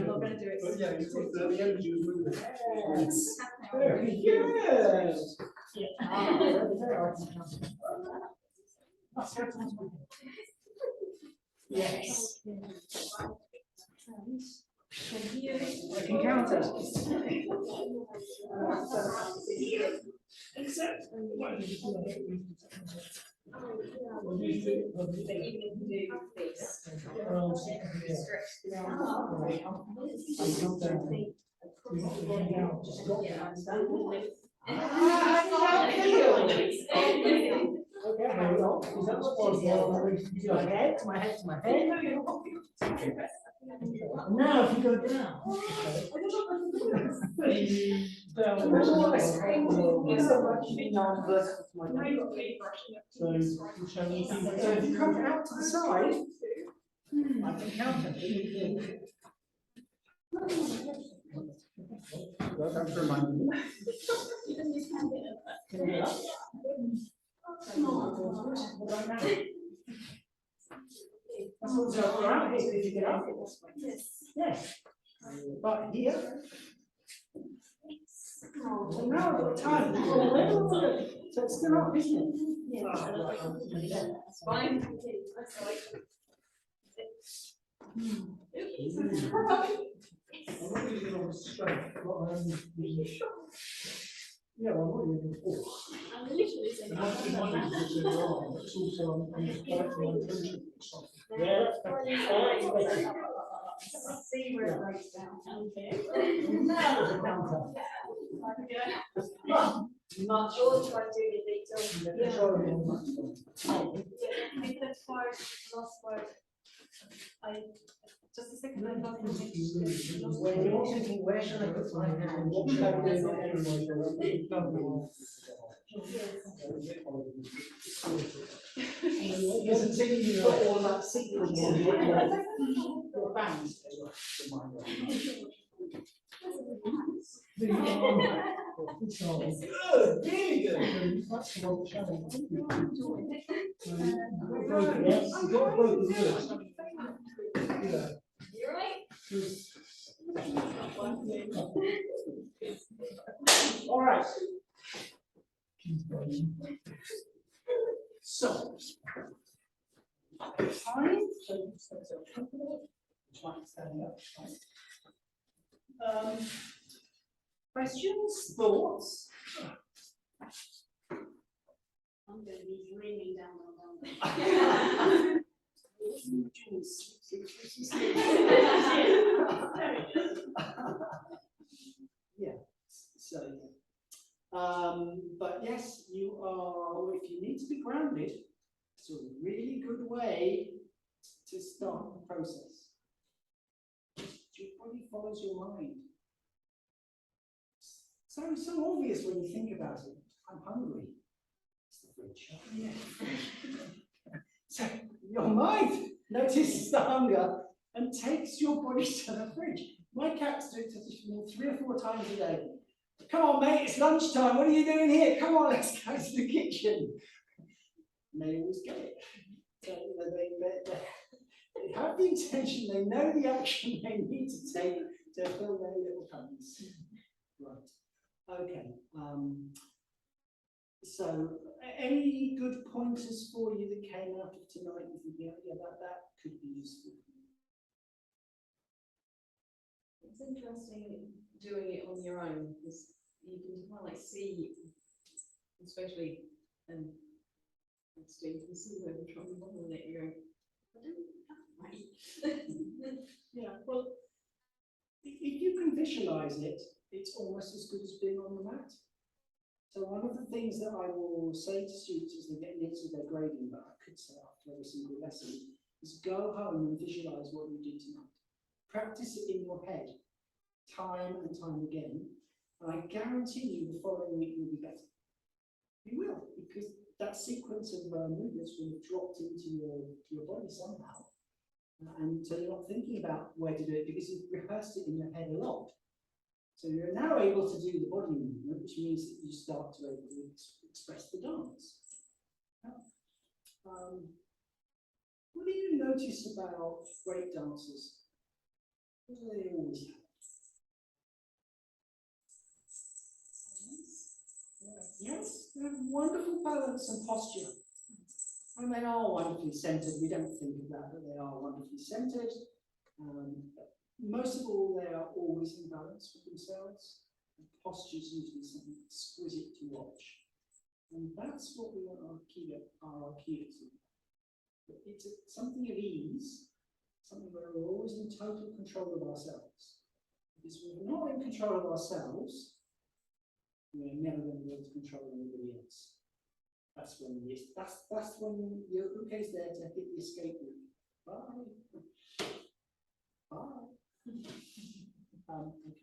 not going to do it. But yeah, you put the energy was moving. Yes. Very good. Yes. I can count it. Okay, hang on. Is that what my head to my head to my head? Now, if you go down. So if you come out to the side, I can count it. That's for reminding me. That's what's around here, if you get up. Yes. But here. So now I've got time. So it's still up, isn't it? Yeah. Fine. Yeah, well, what are you looking for? I'm literally saying. Yeah, that's better. See where it breaks down. Okay. Much. Always try to do the detail. Yeah. Maybe that's part, last part. Just a second, I thought When you're thinking, where should I put my hand? What should I do? Doesn't seem you put all that sequence in your bands. Good, really good. That's the one challenge. Yes, you got broken wrist. Yeah. You're right. All right. So, time. Questions, thoughts? I'm going to be dreaming down on Yeah, so, but yes, you are, if you need to be grounded, it's a really good way to start the process. Your body follows your mind. So obvious when you think about it. I'm hungry. It's the fridge. Yeah. So your mind notices the hunger and takes your body to the fridge. My cats do it to me 3 or 4 times a day. Come on, mate, it's lunchtime. What are you doing here? Come on, let's go to the kitchen. And they always get it. So, you know, they have the intention, they know the action they need to take to fill their little tummies. Right. Okay. So, any good pointers for you that came out of tonight? You think, yeah, that could be useful. It's interesting doing it on your own because you can kind of like see, especially you can see where you're trying to bottle it. You're going, I don't have right. Yeah. Well, if you can visualize it, it's almost as good as being on the mat. So one of the things that I will say to students as they get into their grading, but I could say after every single lesson, is go home and visualize what you did tonight. Practice it in your head, time and time again, and I guarantee you the following week will be better. You will, because that sequence of movements will have dropped into your body somehow, and so you're not thinking about where to do it because you've rehearsed it in your head a lot. So you're now able to do the body movement, which means that you start to be able to express the dance. What do you notice about great dancers? What do they always have? Yes, they have wonderful balance and posture. And they are wonderfully centered. We don't think of that, but they are wonderfully centered. Most of all, they are always in balance with themselves. And posture is usually something exquisite to watch. And that's what we want our Aikido to. It's something of ease, something where we're always in total control of ourselves. Because when we're not in control of ourselves, we're never going to be able to control anybody else. That's when your uke is there to hit the escape route. Bye. Bye. Okay.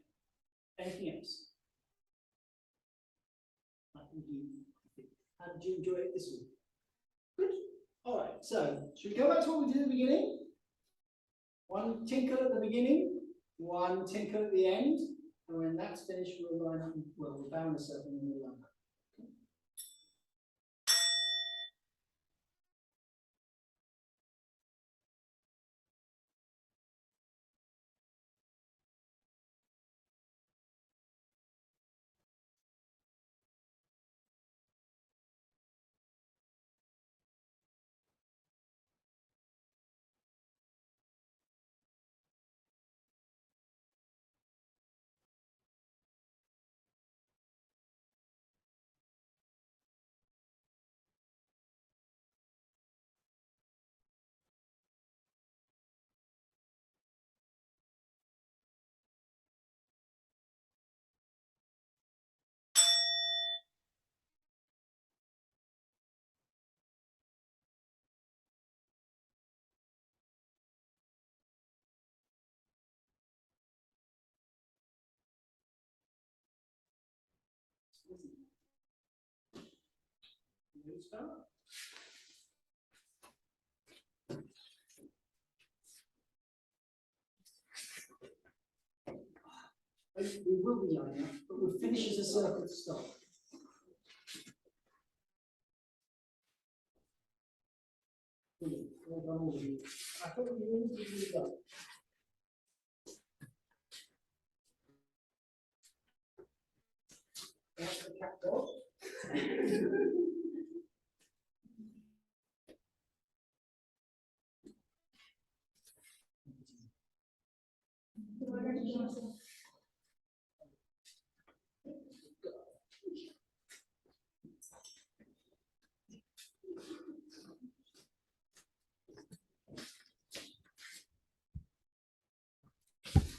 Anything else? How did you enjoy it this week? Good. All right. So, should we go back to what we did at the beginning? One tinkle at the beginning, one tinkle at the end, and when that's finished, we'll line up. Well, we'll bound ourselves and then we'll line up. start. We will be young enough, but we'll finish as a circle to start. Brilliant. Well done, all of you. I thought we all did really well. That's the cat dog.